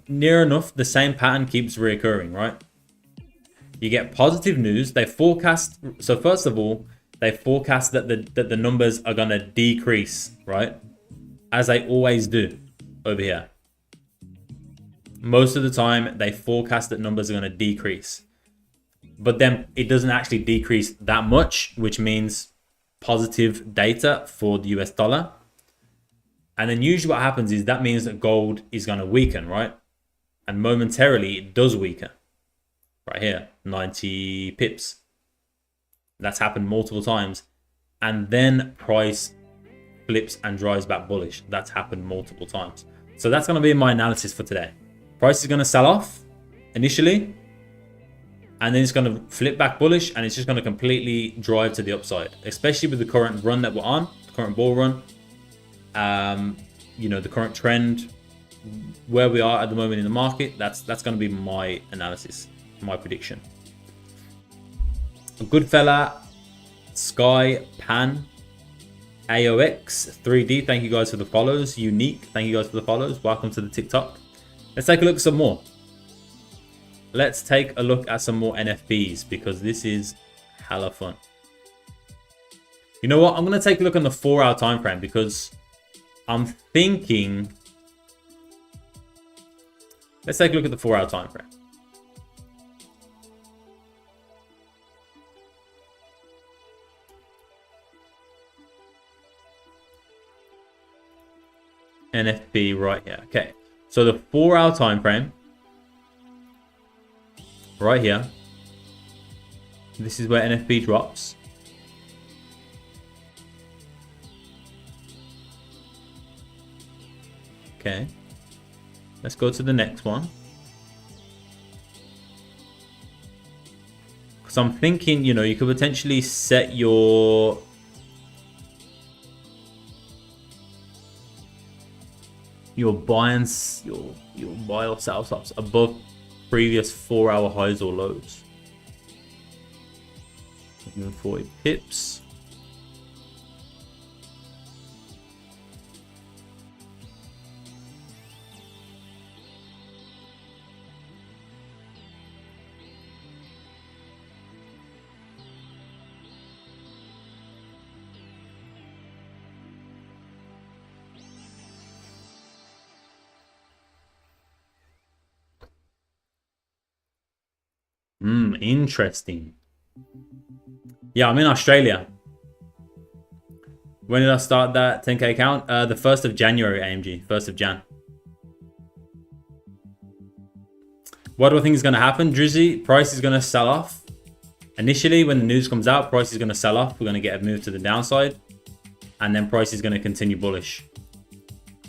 near enough the same pattern keeps reoccurring, right? You get positive news. They forecast. So first of all, they forecast that the numbers are gonna decrease, right? As they always do over here. Most of the time, they forecast that numbers are going to decrease. But then it doesn't actually decrease that much, which means positive data for the US dollar. And then usually what happens is that means that gold is going to weaken, right? And momentarily, it does weaken. Right here, 90 pips. That's happened multiple times. And then price flips and drives back bullish. That's happened multiple times. So that's going to be my analysis for today. Price is going to sell off initially, and then it's going to flip back bullish, and it's just going to completely drive to the upside, especially with the current run that we're on, the current bull run. You know, the current trend, where we are at the moment in the market. That's going to be my analysis, my prediction. Goodfella, Sky, Pan, AOX, 3D. Thank you guys for the follows. Unique. Thank you guys for the follows. Welcome to the TikTok. Let's take a look at some more. Let's take a look at some more NFPs because this is hella fun. You know what? I'm going to take a look on the 4-hour time frame because I'm thinking... Let's take a look at the 4-hour time frame. NFP right here. Okay, so the 4-hour time frame right here. This is where NFP drops. Okay, let's go to the next one. Because I'm thinking, you know, you could potentially set your buy and your buy or sell stops above previous 4-hour highs or lows. 40 pips. Interesting. Yeah, I'm in Australia. When did I start that 10k account? The 1st of January, AMG. 1st of Jan. What do I think is going to happen, Drizzy? Price is going to sell off. Initially, when the news comes out, price is going to sell off. We're going to get a move to the downside. And then price is going to continue bullish.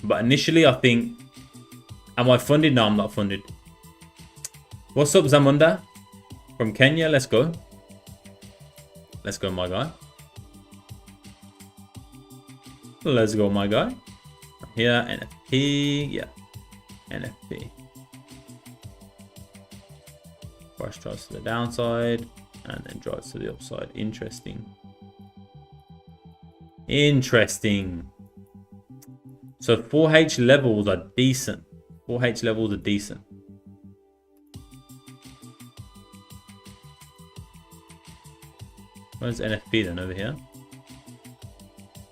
But initially, I think... Am I funded? No, I'm not funded. What's up, Zamunda? From Kenya, let's go. Let's go, my guy. Let's go, my guy. Here, NFP. Yeah, NFP. Price drives to the downside and then drives to the upside. Interesting. Interesting. So 4H levels are decent. 4H levels are decent. Where's NFP then? Over here?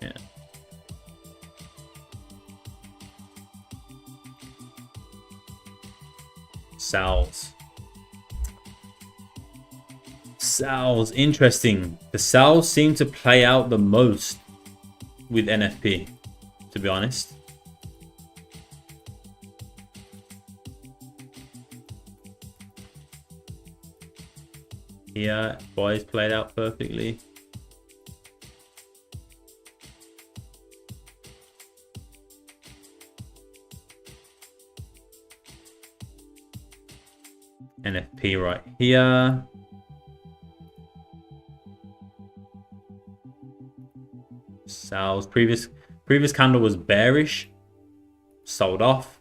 Yeah. Sales. Sales. Interesting. The sales seem to play out the most with NFP, to be honest. Yeah, buys played out perfectly. NFP right here. Sales. Previous candle was bearish. Sold off.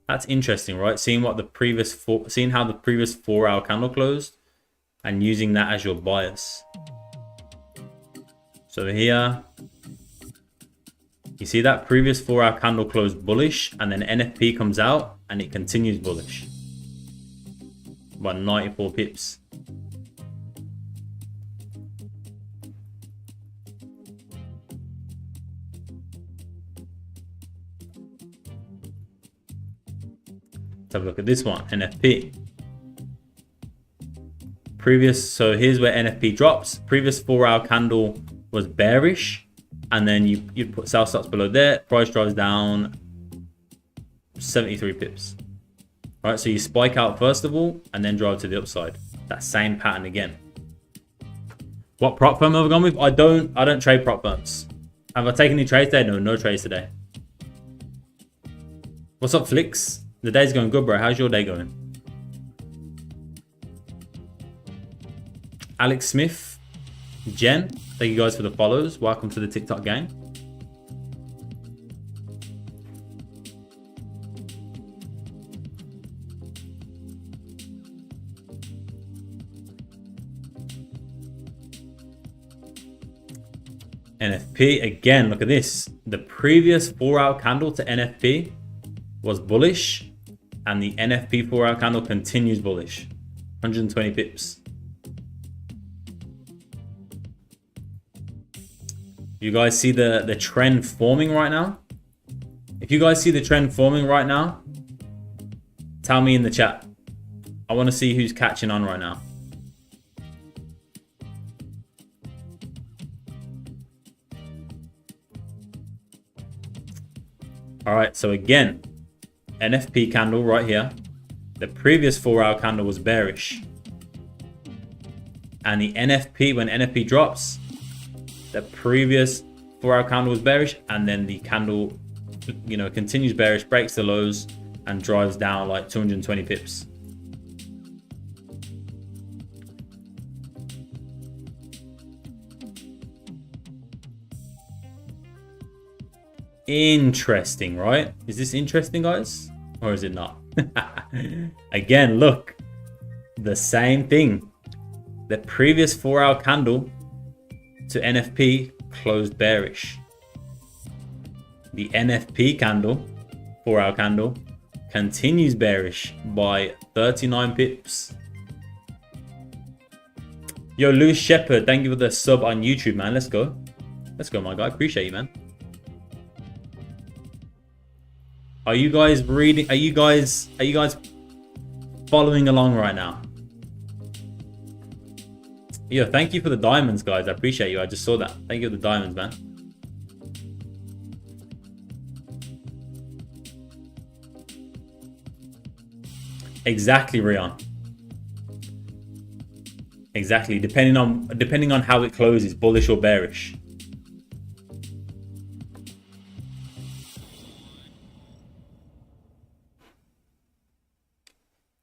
That's interesting, right? Seeing how the previous 4-hour candle closed. And using that as your bias. So here, you see that previous 4-hour candle closed bullish, and then NFP comes out and it continues bullish by 94 pips. Let's have a look at this one, NFP. So here's where NFP drops. Previous 4-hour candle was bearish, and then you put sell stops below there. Price drives down 73 pips. All right, so you spike out first of all, and then drive to the upside. That same pattern again. What prop firm have I gone with? I don't trade prop firms. Have I taken any trades today? No trades today. What's up, Flicks? The day's going good, bro. How's your day going? Alex Smith, Jen, thank you guys for the follows. Welcome to the TikTok gang. NFP, again, look at this. The previous 4-hour candle to NFP was bullish, and the NFP 4-hour candle continues bullish. 120 pips. You guys see the trend forming right now? If you guys see the trend forming right now, tell me in the chat. I want to see who's catching on right now. All right, right? So again, NFP candle right here. The previous 4-hour candle was bearish. And the NFP, when NFP drops, the previous 4-hour candle was bearish. And then the candle, you know, continues bearish, breaks the lows, and drives down like 220 pips. Interesting, right? Is this interesting, guys? Or is it not? Again, look. The same thing. The previous 4-hour candle to NFP closed bearish. The NFP candle, 4-hour candle, continues bearish by 39 pips. Yo, Lewis Shepherd, thank you for the sub on YouTube, man. Let's go. Let's go, my guy. Appreciate you, man. Are you guys reading? Are you guys following along right now? Yo, thank you for the diamonds, guys. I appreciate you. I just saw that. Thank you for the diamonds, man. Exactly, Rion. Exactly. Depending on how it closes, bullish or bearish.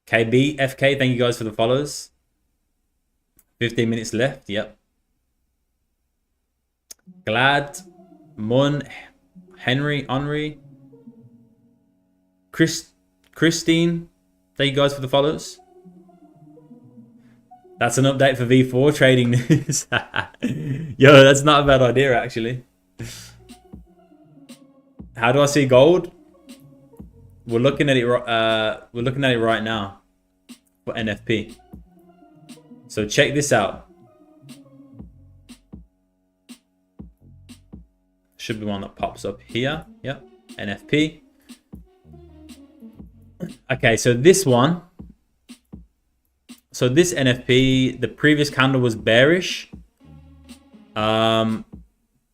KB, FK, thank you guys for the follows. 15 minutes left, yep. Glad, Mun, Henry, Christine, thank you guys for the follows. That's an update for V4 trading news. Yo, that's not a bad idea, actually. How do I see gold? We're looking at it. We're looking at it right now for NFP. So check this out. Should be one that pops up here. Yep, NFP. Okay, so this one. So this NFP, the previous candle was bearish. But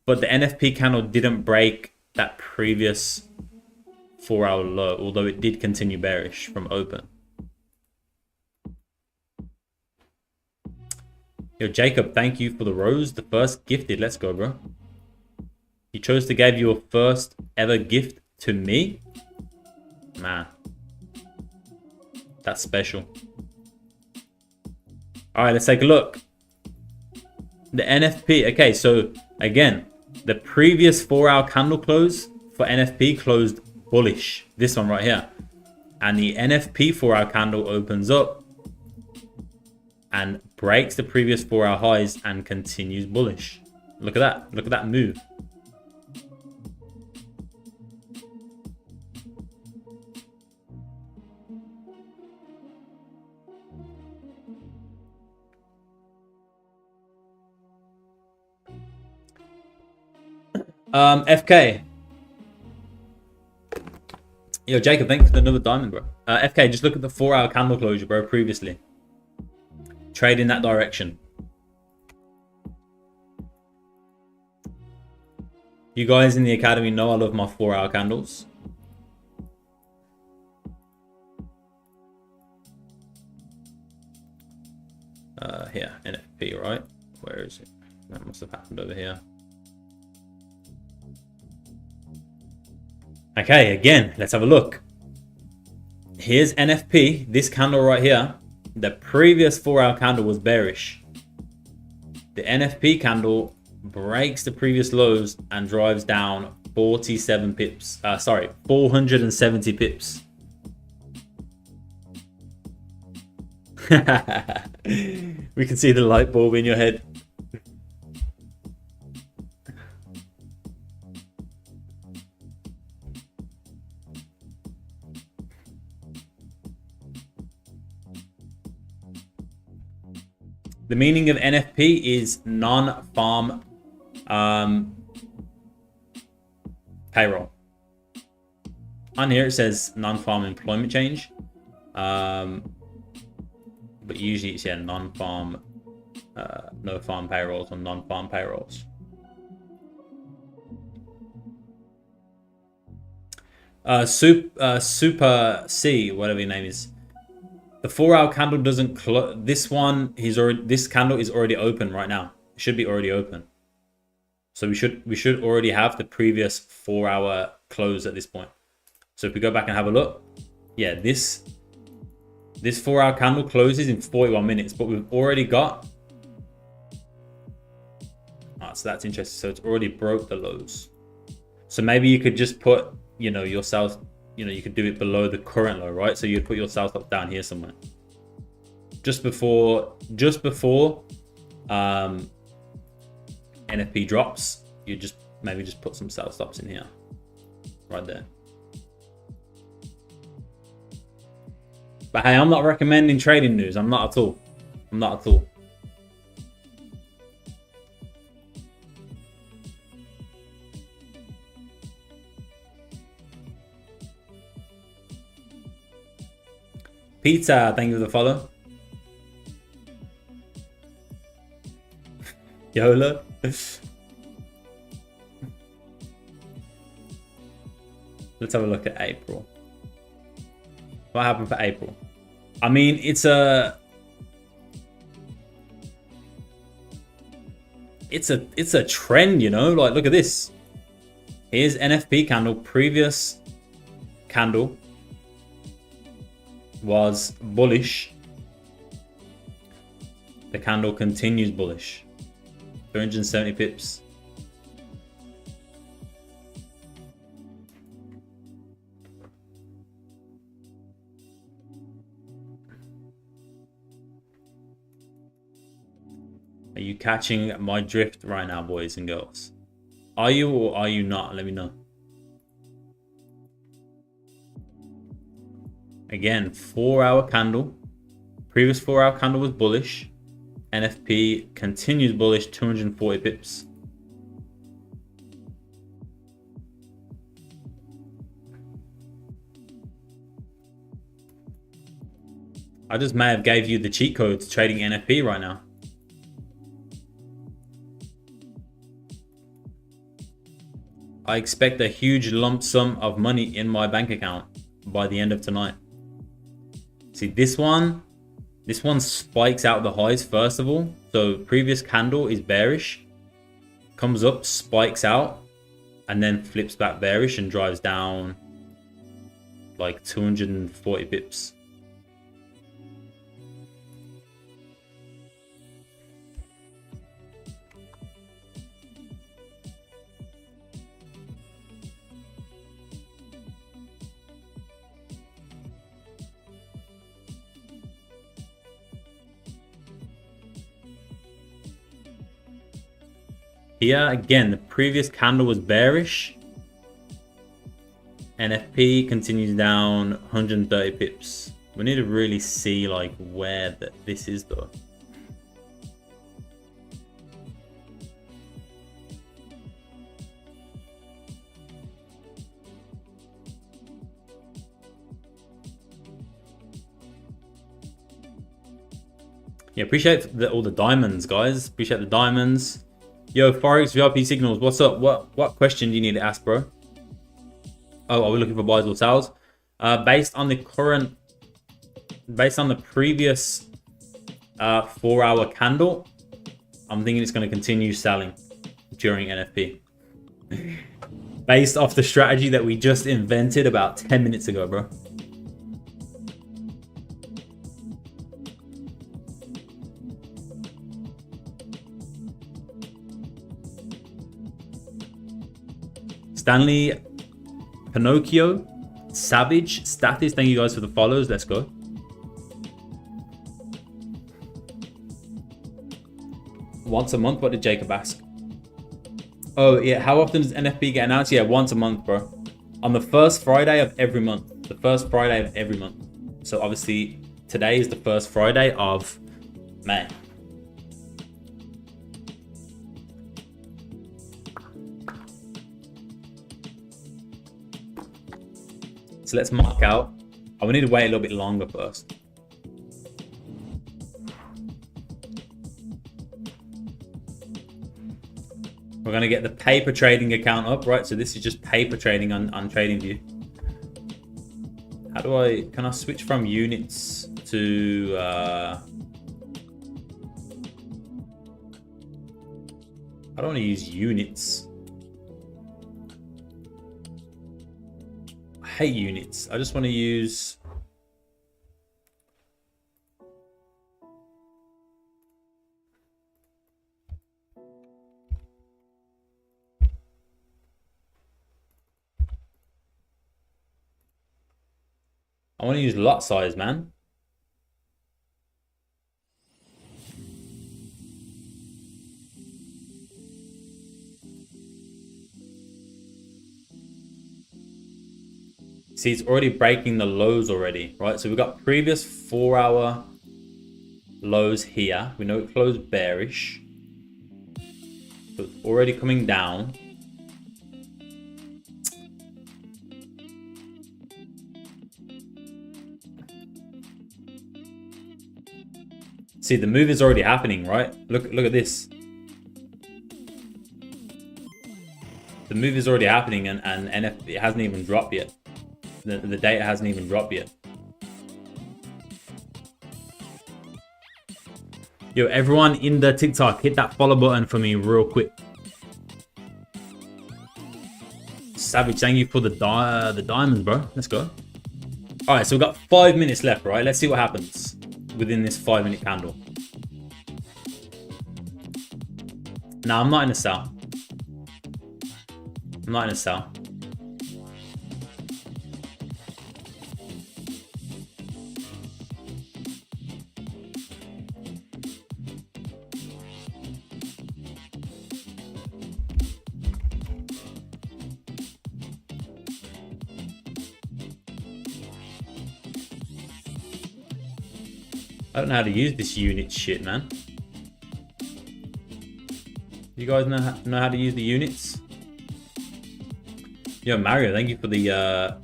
the NFP candle didn't break that previous 4-hour low, although it did continue bearish from open. Yo, Jacob, thank you for the rose. The first gifted. Let's go, bro. You chose to give your first ever gift to me? Man. That's special. Alright, let's take a look. The NFP. Okay, so again, the previous 4-hour candle close for NFP closed bullish. This one right here. And the NFP 4-hour candle opens up and breaks the previous 4-hour highs and continues bullish. Look at that. Look at that move. FK. Yo, Jacob, thanks for another diamond, bro. FK, just look at the 4-hour candle closure, bro, previously. Trade in that direction. You guys in the academy know I love my 4-hour candles. Here, NFP, right? Where is it? That must have happened over here. Okay, again, let's have a look. Here's NFP, this candle right here. The previous 4-hour candle was bearish. The NFP candle breaks the previous lows and drives down 47 pips. 470 pips. We can see the light bulb in your head. The meaning of NFP is non-farm payroll. On here it says non-farm employment change. But usually it's non-farm, no farm payrolls or non-farm payrolls. Super C, whatever your name is. The 4-hour candle doesn't close. This candle is already open right now. It should be already open. So we should already have the previous 4-hour close at this point. So if we go back and have a look, yeah, this 4-hour candle closes in 41 minutes, but we've already got. So that's interesting. So it's already broke the lows. So maybe you could just put, your sell, you could do it below the current low, right? So you'd put your sell stop down here somewhere. Just before NFP drops, you maybe just put some sell stops in here, right there. But hey, I'm not recommending trading news. I'm not at all. Pizza, thank you for the follow. YOLO. Let's have a look at April. What happened for April? I mean, it's a trend, like look at this. Here's NFP candle. Previous candle was bullish. The candle continues bullish. 370 pips. Are you catching my drift right now, boys and girls? Are you or are you not? Let me know. Again, 4-hour candle. Previous 4-hour candle was bullish. NFP continues bullish, 240 pips. I just may have gave you the cheat code to trading NFP right now. I expect a huge lump sum of money in my bank account by the end of tonight. See, this one spikes out the highs first of all. So previous candle is bearish, comes up, spikes out, and then flips back bearish and drives down like 240 pips. Here again, the previous candle was bearish. NFP continues down 130 pips. We need to really see like where this is though. Yeah, appreciate all the diamonds, guys. Appreciate the diamonds. Yo, Forex VIP signals, what's up? What question do you need to ask, bro? Oh, are we looking for buys or sells? Based on the previous 4-hour candle, I'm thinking it's going to continue selling during NFP. Based off the strategy that we just invented about 10 minutes ago, bro. Stanley, Pinocchio, Savage, Status, thank you guys for the follows. Let's go. Once a month, what did Jacob ask? Oh, yeah, how often does NFP get announced? Yeah, once a month, bro. On the first Friday of every month. The first Friday of every month. So obviously, today is the first Friday of May. So let's mark out. Oh, we need to wait a little bit longer first. We're going to get the paper trading account up, right? So this is just paper trading on TradingView. How do I, can I switch from units to, I don't want to use units. I hate units. I just want to use, I want to use lot size, man. See, it's already breaking the lows already, right? So we've got previous 4-hour lows here. We know it closed bearish. So it's already coming down. See, the move is already happening, right? Look at this. The move is already happening, and NFP, it hasn't even dropped yet. The data hasn't even dropped yet. Yo, everyone in the TikTok, hit that follow button for me real quick. Savage, thank you for the diamonds, bro. Let's go. All right, so we've got 5 minutes left, right? Let's see what happens within this 5-minute candle. Now, I'm not in a sell. I'm not in a sell. I don't know how to use this unit shit, man. You guys know how to use the units? Yo, Mario, thank you for the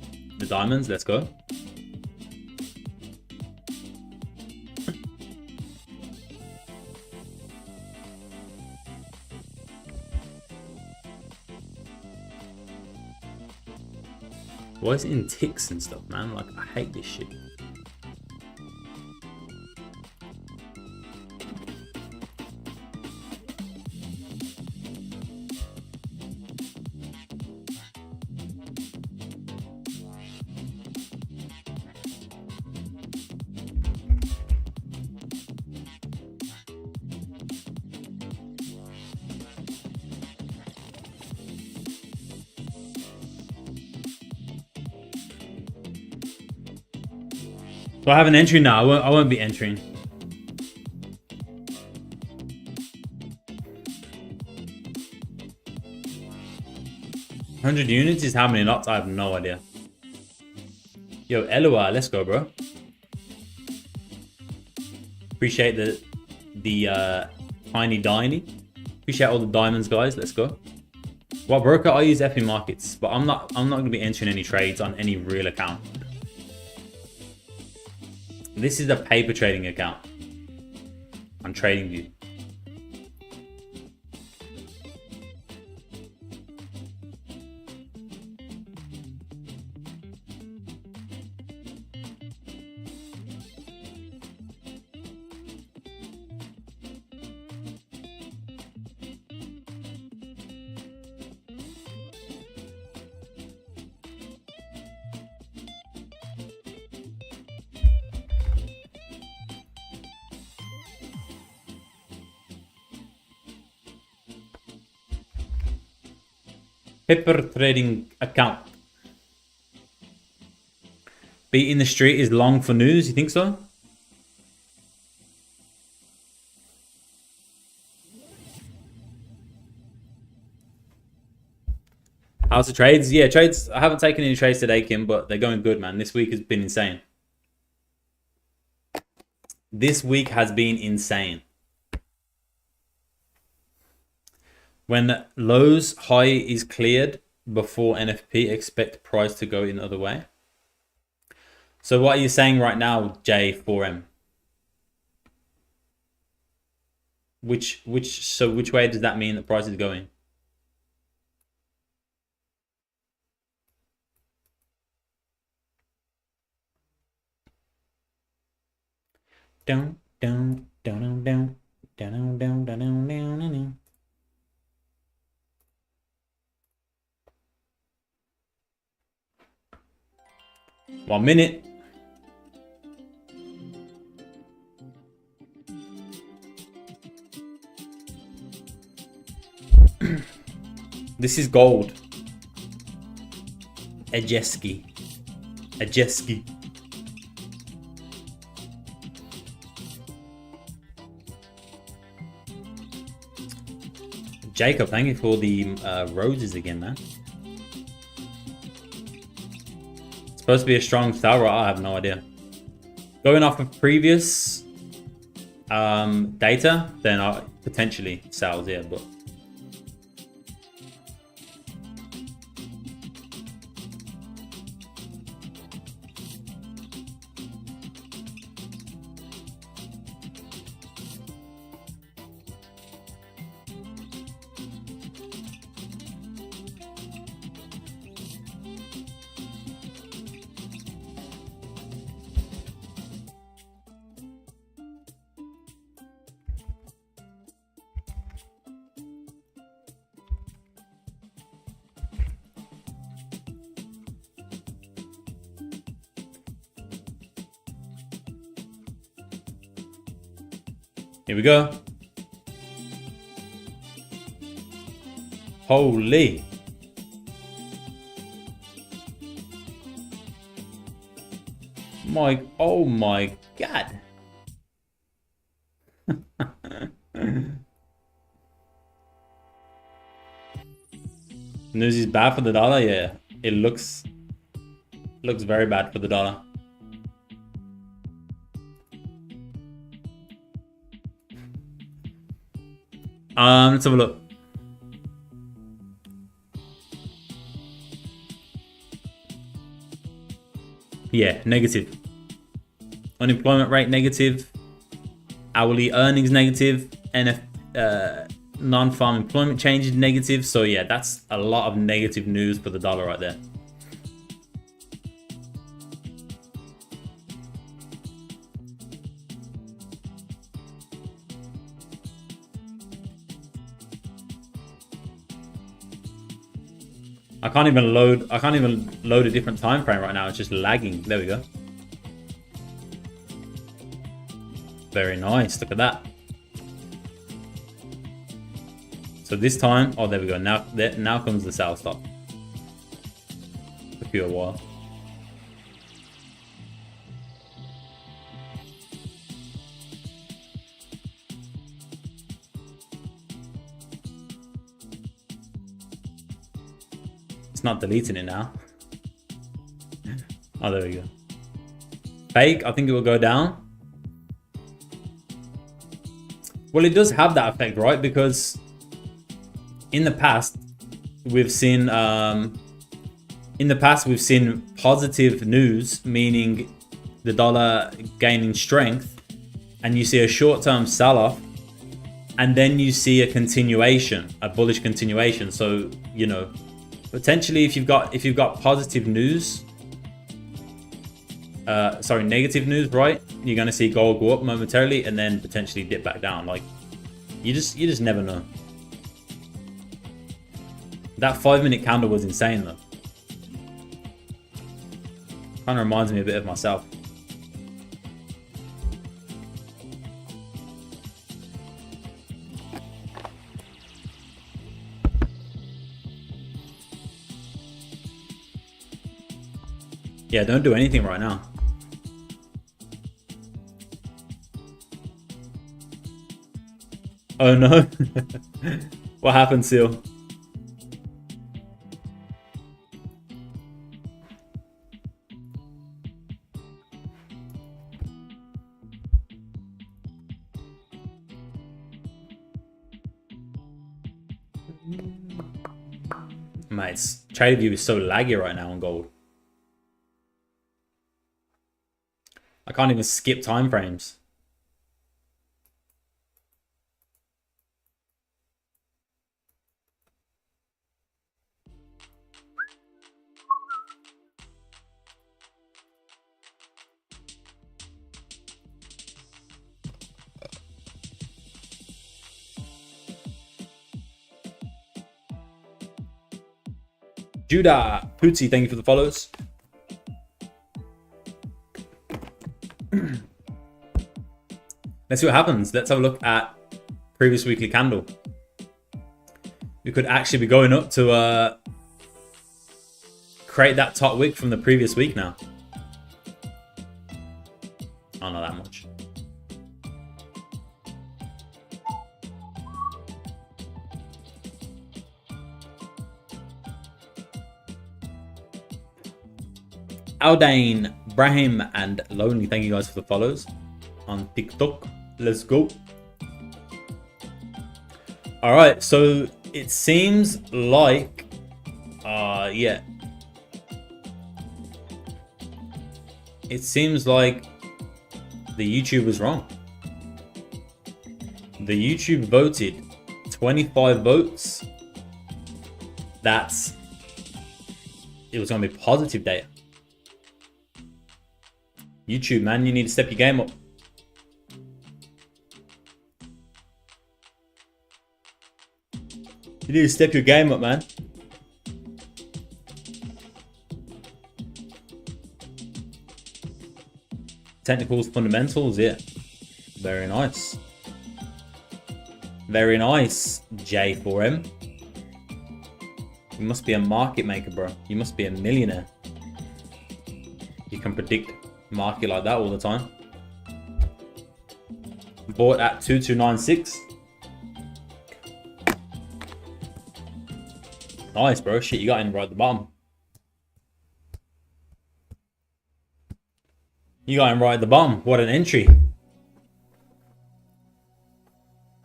diamonds. Let's go. Why is it in ticks and stuff, man? Like, I hate this shit. So I have an entry now. I won't be entering. $100 units is how many lots? I have no idea. Yo, LOR, let's go, bro. Appreciate the tiny diny. Appreciate all the diamonds, guys. Let's go. What broker? I use FE Markets, but I'm not gonna be entering any trades on any real account. This is a paper trading account on TradingView. Paper trading account. Beat in the street is long for news. You think so? How's the trades? Yeah, trades. I haven't taken any trades today, Kim, but they're going good, man. This week has been insane. This week has been insane. When lows high is cleared before NFP, expect price to go in the other way. So what are you saying right now, J4M? Which way does that mean the price is going? Down, down, down, down, down, down, down, down, down, down. 1 minute. This is gold. Ajeski. Jacob, thank you for the roses again, man. It's supposed to be a strong sell, right? I have no idea. Going off of previous data, then I potentially sells, yeah, but here we go. Holy. Oh my God. News is bad for the dollar, yeah. It looks very bad for the dollar. Let's have a look. Yeah, negative. Unemployment rate negative. Hourly earnings negative. Non-farm employment changes negative. So yeah, that's a lot of negative news for the dollar right there. I can't even load a different time frame right now. It's just lagging. There we go. Very nice. Look at that. So this time, oh, there we go. Now comes the sell stop. Took you a while. It's not deleting it now. Oh, there we go. Fake, I think it will go down. Well, it does have that effect, right? Because in the past, we've seen positive news, meaning the dollar gaining strength, and you see a short-term sell-off, and then you see a continuation, a bullish continuation. So, you know, potentially if you've got positive news, negative news, right? You're gonna see gold go up momentarily and then potentially dip back down. Like, you just never know. That 5-minute candle was insane though. Kind of reminds me a bit of myself. Yeah, don't do anything right now. Oh no. What happened, Seal? Mate, TradingView is so laggy right now on gold. I can't even skip time frames. Judah Pootsy, thank you for the follows. Let's see what happens. Let's have a look at previous weekly candle. We could actually be going up to create that top wick from the previous week now. Oh, not that much. Aldane, Brahim, and Lonely, thank you guys for the follows on TikTok. Let's go. All right, so it seems like, yeah. It seems like the YouTube was wrong. The YouTube voted 25 votes. It was going to be positive data. YouTube, man, you need to step your game up. You need to step your game up, man. Technicals, fundamentals, yeah. Very nice. Very nice, J4M. You must be a market maker, bro. You must be a millionaire. You can predict market like that all the time. Bought at 2296. Nice, bro. Shit, you got in right at the bottom. You got him right at the bottom. What an entry.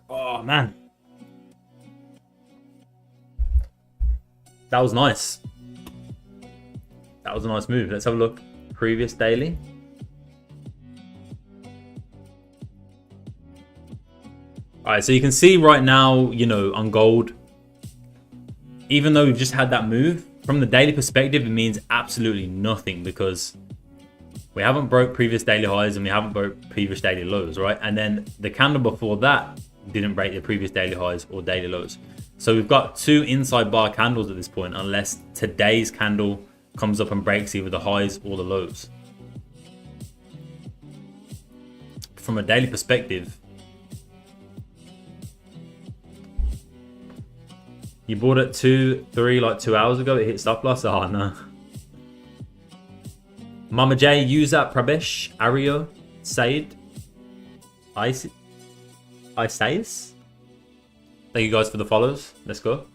Oh, man. That was nice. That was a nice move. Let's have a look. Previous daily. Alright, so you can see right now, you know, on gold, even though we've just had that move, from the daily perspective, it means absolutely nothing because we haven't broke previous daily highs and we haven't broke previous daily lows, right? And then the candle before that didn't break the previous daily highs or daily lows. So we've got two inside bar candles at this point, unless today's candle comes up and breaks either the highs or the lows. From a daily perspective, you bought it 2-3 like 2 hours ago, it hit stop loss. Oh no. Mama J, User, Prabesh, Ario, Said, Isaias. Thank you guys for the follows. Let's go.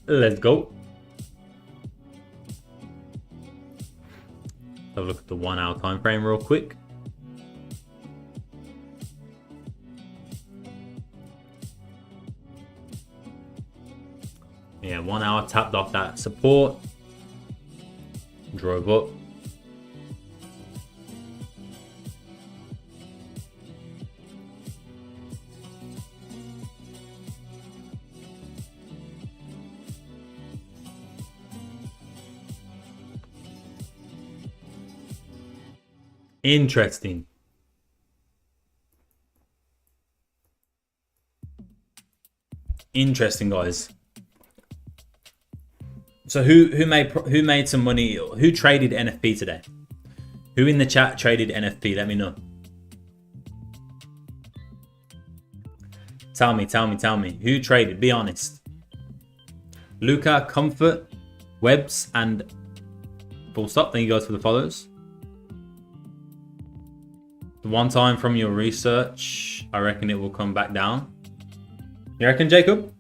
Let's go. Have a look at the 1 hour time frame real quick. Yeah, 1 hour tapped off that support, drove up. Interesting. Interesting, guys. So who made some money? Who traded NFP today? Who in the chat traded NFP? Let me know. Tell me. Who traded? Be honest. Luca, Comfort, Webs, and full stop. Thank you guys for the follows. The one time from your research, I reckon it will come back down. You reckon, Jacob?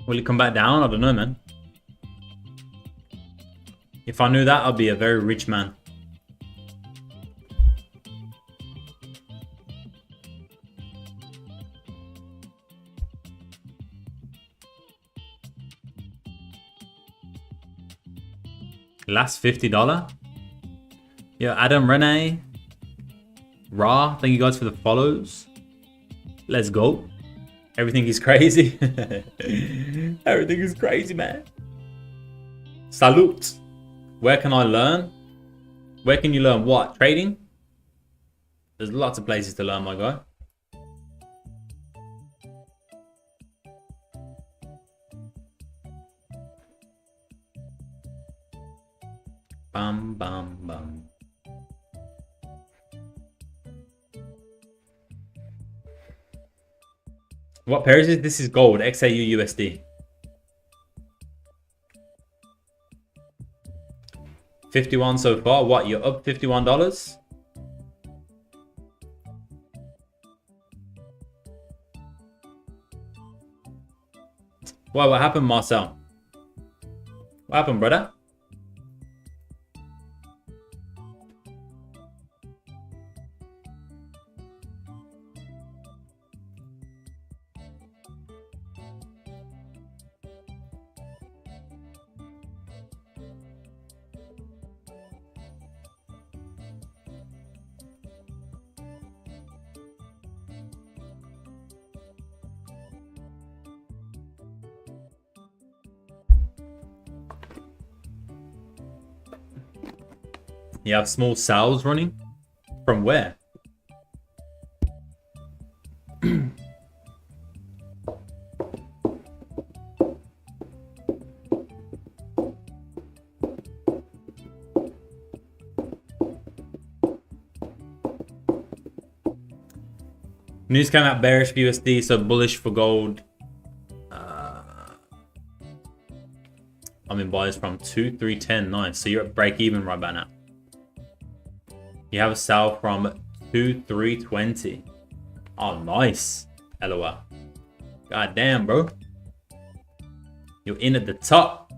Will it come back down? I don't know, man. If I knew that, I'd be a very rich man. Last $50. Yo, Adam, Renee, Ra, thank you guys for the follows. Let's go. Everything is crazy. Everything is crazy, man. Salute. Where can I learn? Where can you learn what? Trading? There's lots of places to learn, my guy. Bam, bam, bam. What pair is it? This is gold, XAUUSD. 51 so far. What? You're up $51? What happened, Marcel? What happened, brother? You have small sales running? From where? News came out bearish for USD, so bullish for gold. I'm in buys from 2,310. Nice. So you're at break even right about now. You have a sell from 2,320. Oh, nice. LOL. God damn, bro. You're in at the top.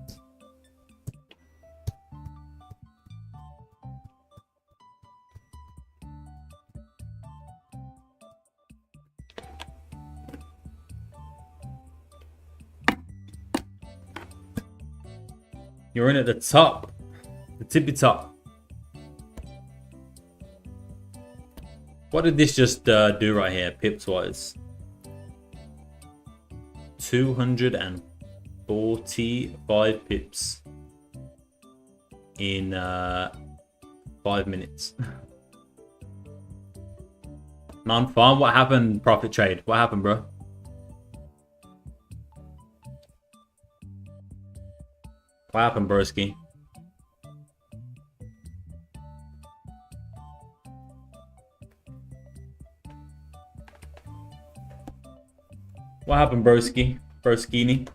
You're in at the top. The tippy top. What did this just do right here, pips wise? 245 pips in 5 minutes. Non-farm. What happened, profit trade? What happened, bro? What happened, broski? What happened, broski? Broskini?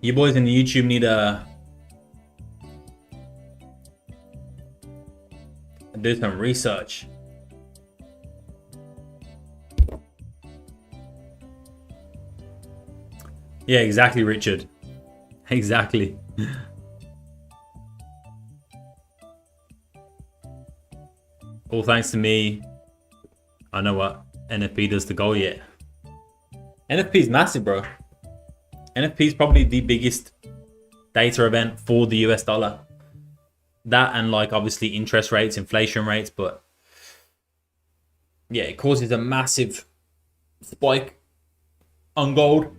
You boys in the YouTube need to do some research. Yeah, exactly, Richard. Exactly. All thanks to me. I know what NFP does to gold yet. NFP is massive, bro. NFP is probably the biggest data event for the US dollar. That and like obviously interest rates, inflation rates, but yeah, it causes a massive spike on gold.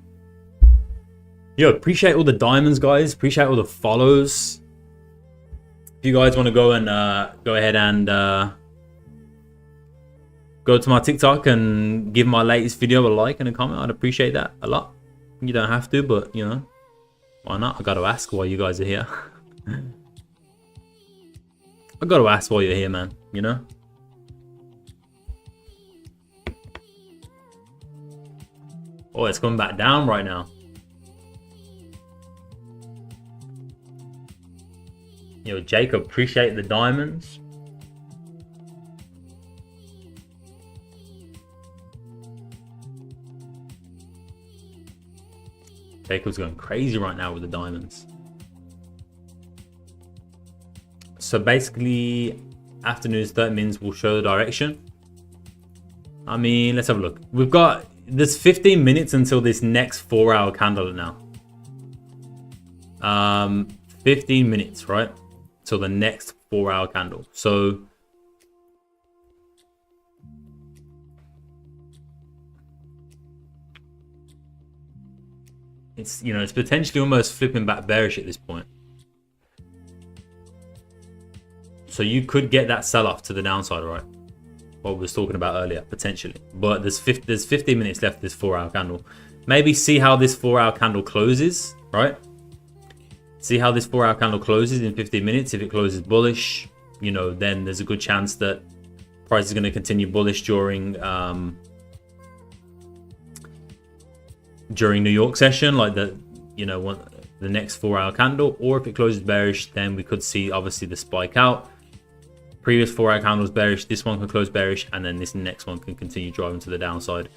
Yo, appreciate all the diamonds, guys. Appreciate all the follows. If you guys want to go and go ahead and go to my TikTok and give my latest video a like and a comment, I'd appreciate that a lot. You don't have to, but you know, why not? I got to ask why you guys are here. I got to ask why you're here, man. You know. Oh, it's coming back down right now. Yo, Jacob, appreciate the diamonds. Jacob's going crazy right now with the diamonds. So basically, afternoon's 30 minutes will show the direction. I mean, let's have a look. We've got, there's 15 minutes until this next 4-hour candle now. 15 minutes, right? Till the next 4-hour candle. So it's, you know, it's potentially almost flipping back bearish at this point. So you could get that sell-off to the downside, right? What we was talking about earlier, potentially. But there's 15 minutes left of this 4-hour candle. Maybe see how this 4-hour candle closes, right? See how this 4-hour candle closes in 15 minutes. If it closes bullish, you know, then there's a good chance that price is going to continue bullish during New York session, like the, you know, the next 4-hour candle. Or if it closes bearish, then we could see obviously the spike out. Previous 4-hour candles bearish, this one can close bearish, and then this next one can continue driving to the downside,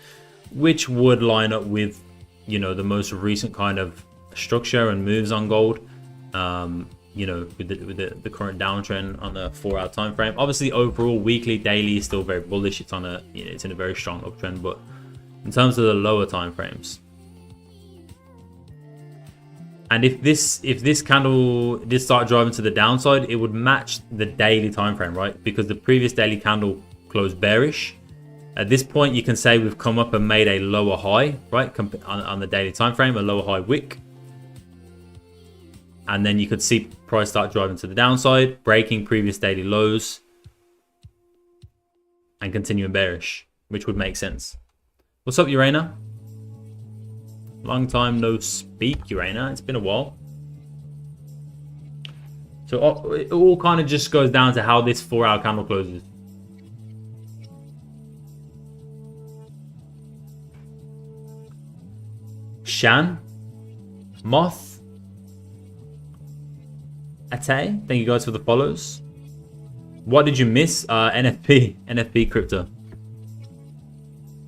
which would line up with, you know, the most recent kind of structure and moves on gold. You know, with the current downtrend on the 4-hour time frame. Obviously, overall, weekly, daily is still very bullish. It's on a, you know, it's in a very strong uptrend. But in terms of the lower time frames, and if this candle did start driving to the downside, it would match the daily time frame, right? Because the previous daily candle closed bearish. At this point, you can say we've come up and made a lower high, right? On the daily time frame, a lower high wick. And then you could see price start driving to the downside, breaking previous daily lows, and continuing bearish, which would make sense. What's up, Urana? Long time no speak, Urana. It's been a while. So it all kind of just goes down to how this 4-hour candle closes. Shan, Moth, Ate, thank you guys for the follows. What did you miss? NFP crypto.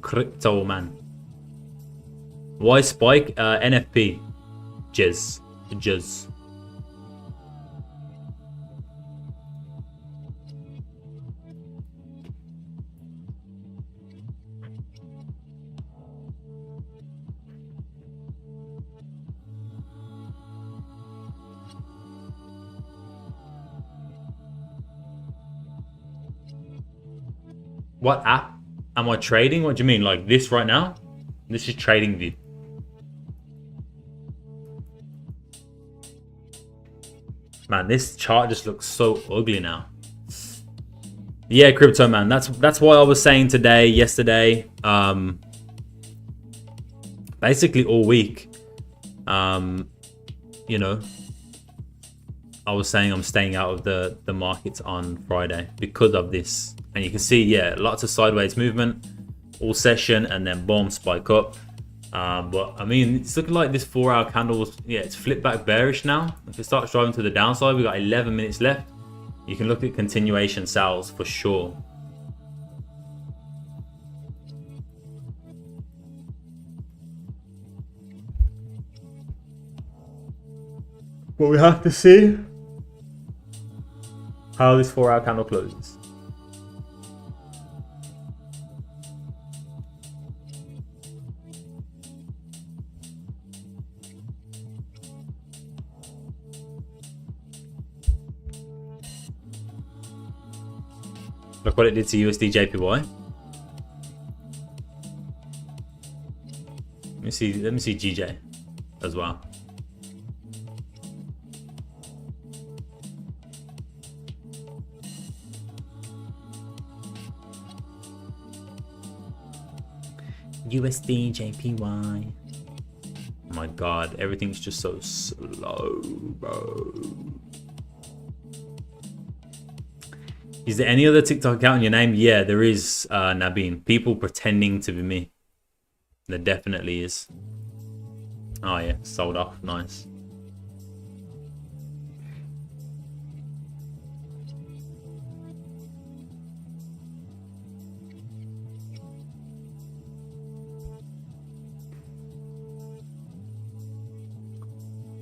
Crypto, man. Why spike? NFP. Jizz. What app am I trading? What do you mean? Like this right now? This is TradingView. Man, this chart just looks so ugly now. Yeah, crypto, man. That's why I was saying yesterday, basically all week. You know, I was saying I'm staying out of the markets on Friday because of this. And you can see, yeah, lots of sideways movement all session, and then boom, spike up. But I mean, it's looking like this 4-hour candle was, yeah, it's flipped back bearish now. If it starts driving to the downside, we got 11 minutes left. You can look at continuation sells for sure. But we have to see how this 4-hour candle closes. Look what it did to USD JPY. Let me see GJ as well. USD JPY. Oh my god, everything's just so slow, bro. Is there any other TikTok account in your name? Yeah, there is, Nabeen. People pretending to be me. There definitely is. Oh yeah, sold off. Nice.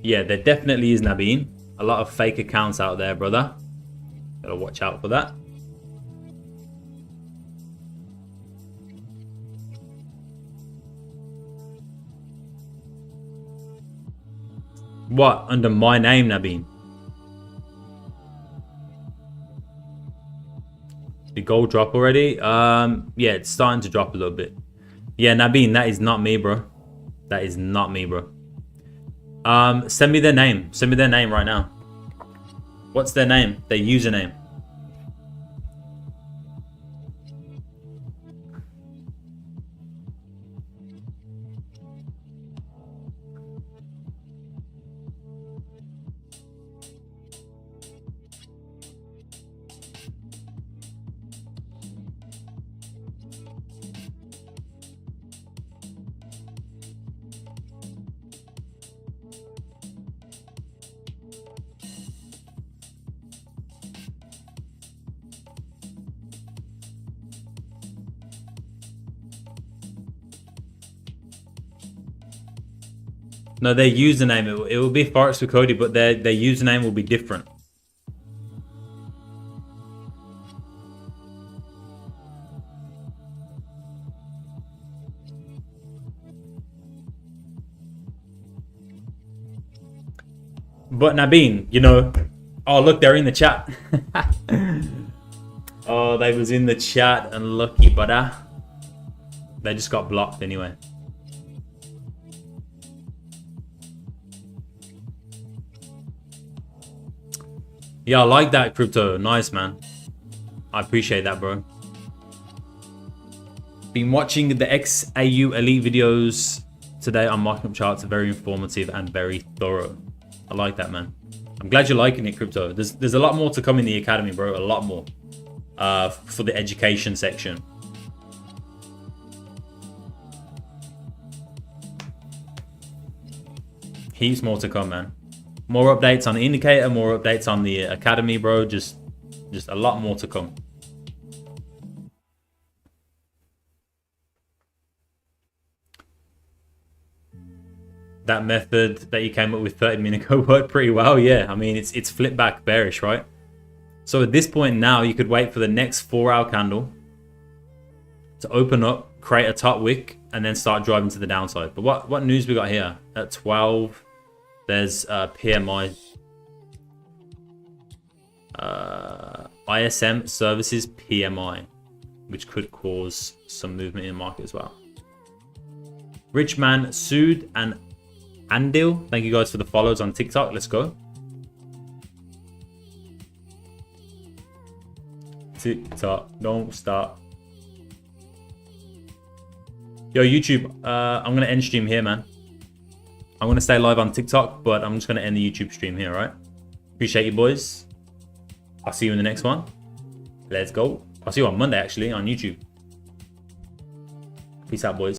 Yeah, there definitely is, Nabeen. A lot of fake accounts out there, brother. Gotta watch out for that. What? Under my name, Nabeen? Did gold drop already? Yeah, it's starting to drop a little bit. Yeah, Nabeen, that is not me, bro. That is not me, bro. Send me their name. Send me their name right now. What's their name? Their username. No, their username, it will be Forex with Cody, but their username will be different. But Nabeen, you know, oh look, they're in the chat. Oh, they was in the chat, unlucky, but they just got blocked anyway. Yeah, I like that, Crypto. Nice, man. I appreciate that, bro. Been watching the XAU Elite videos today on market charts. Very informative and very thorough. I like that, man. I'm glad you're liking it, Crypto. There's a lot more to come in the academy, bro. A lot more. For the education section. Heaps more to come, man. More updates on the indicator, more updates on the academy, bro. Just a lot more to come. That method that you came up with 30 minutes ago worked pretty well. Yeah, I mean, it's flip back bearish, right? So at this point now, you could wait for the next 4-hour candle to open up, create a top wick, and then start driving to the downside. But what news we got here? At 12, there's PMI. ISM services PMI, which could cause some movement in the market as well. Richman, Sood, and Andil, thank you guys for the follows on TikTok. Let's go. TikTok, don't stop. Yo, YouTube, I'm going to end stream here, man. I'm going to stay live on TikTok, but I'm just going to end the YouTube stream here, all right? Appreciate you, boys. I'll see you in the next one. Let's go. I'll see you on Monday, actually, on YouTube. Peace out, boys.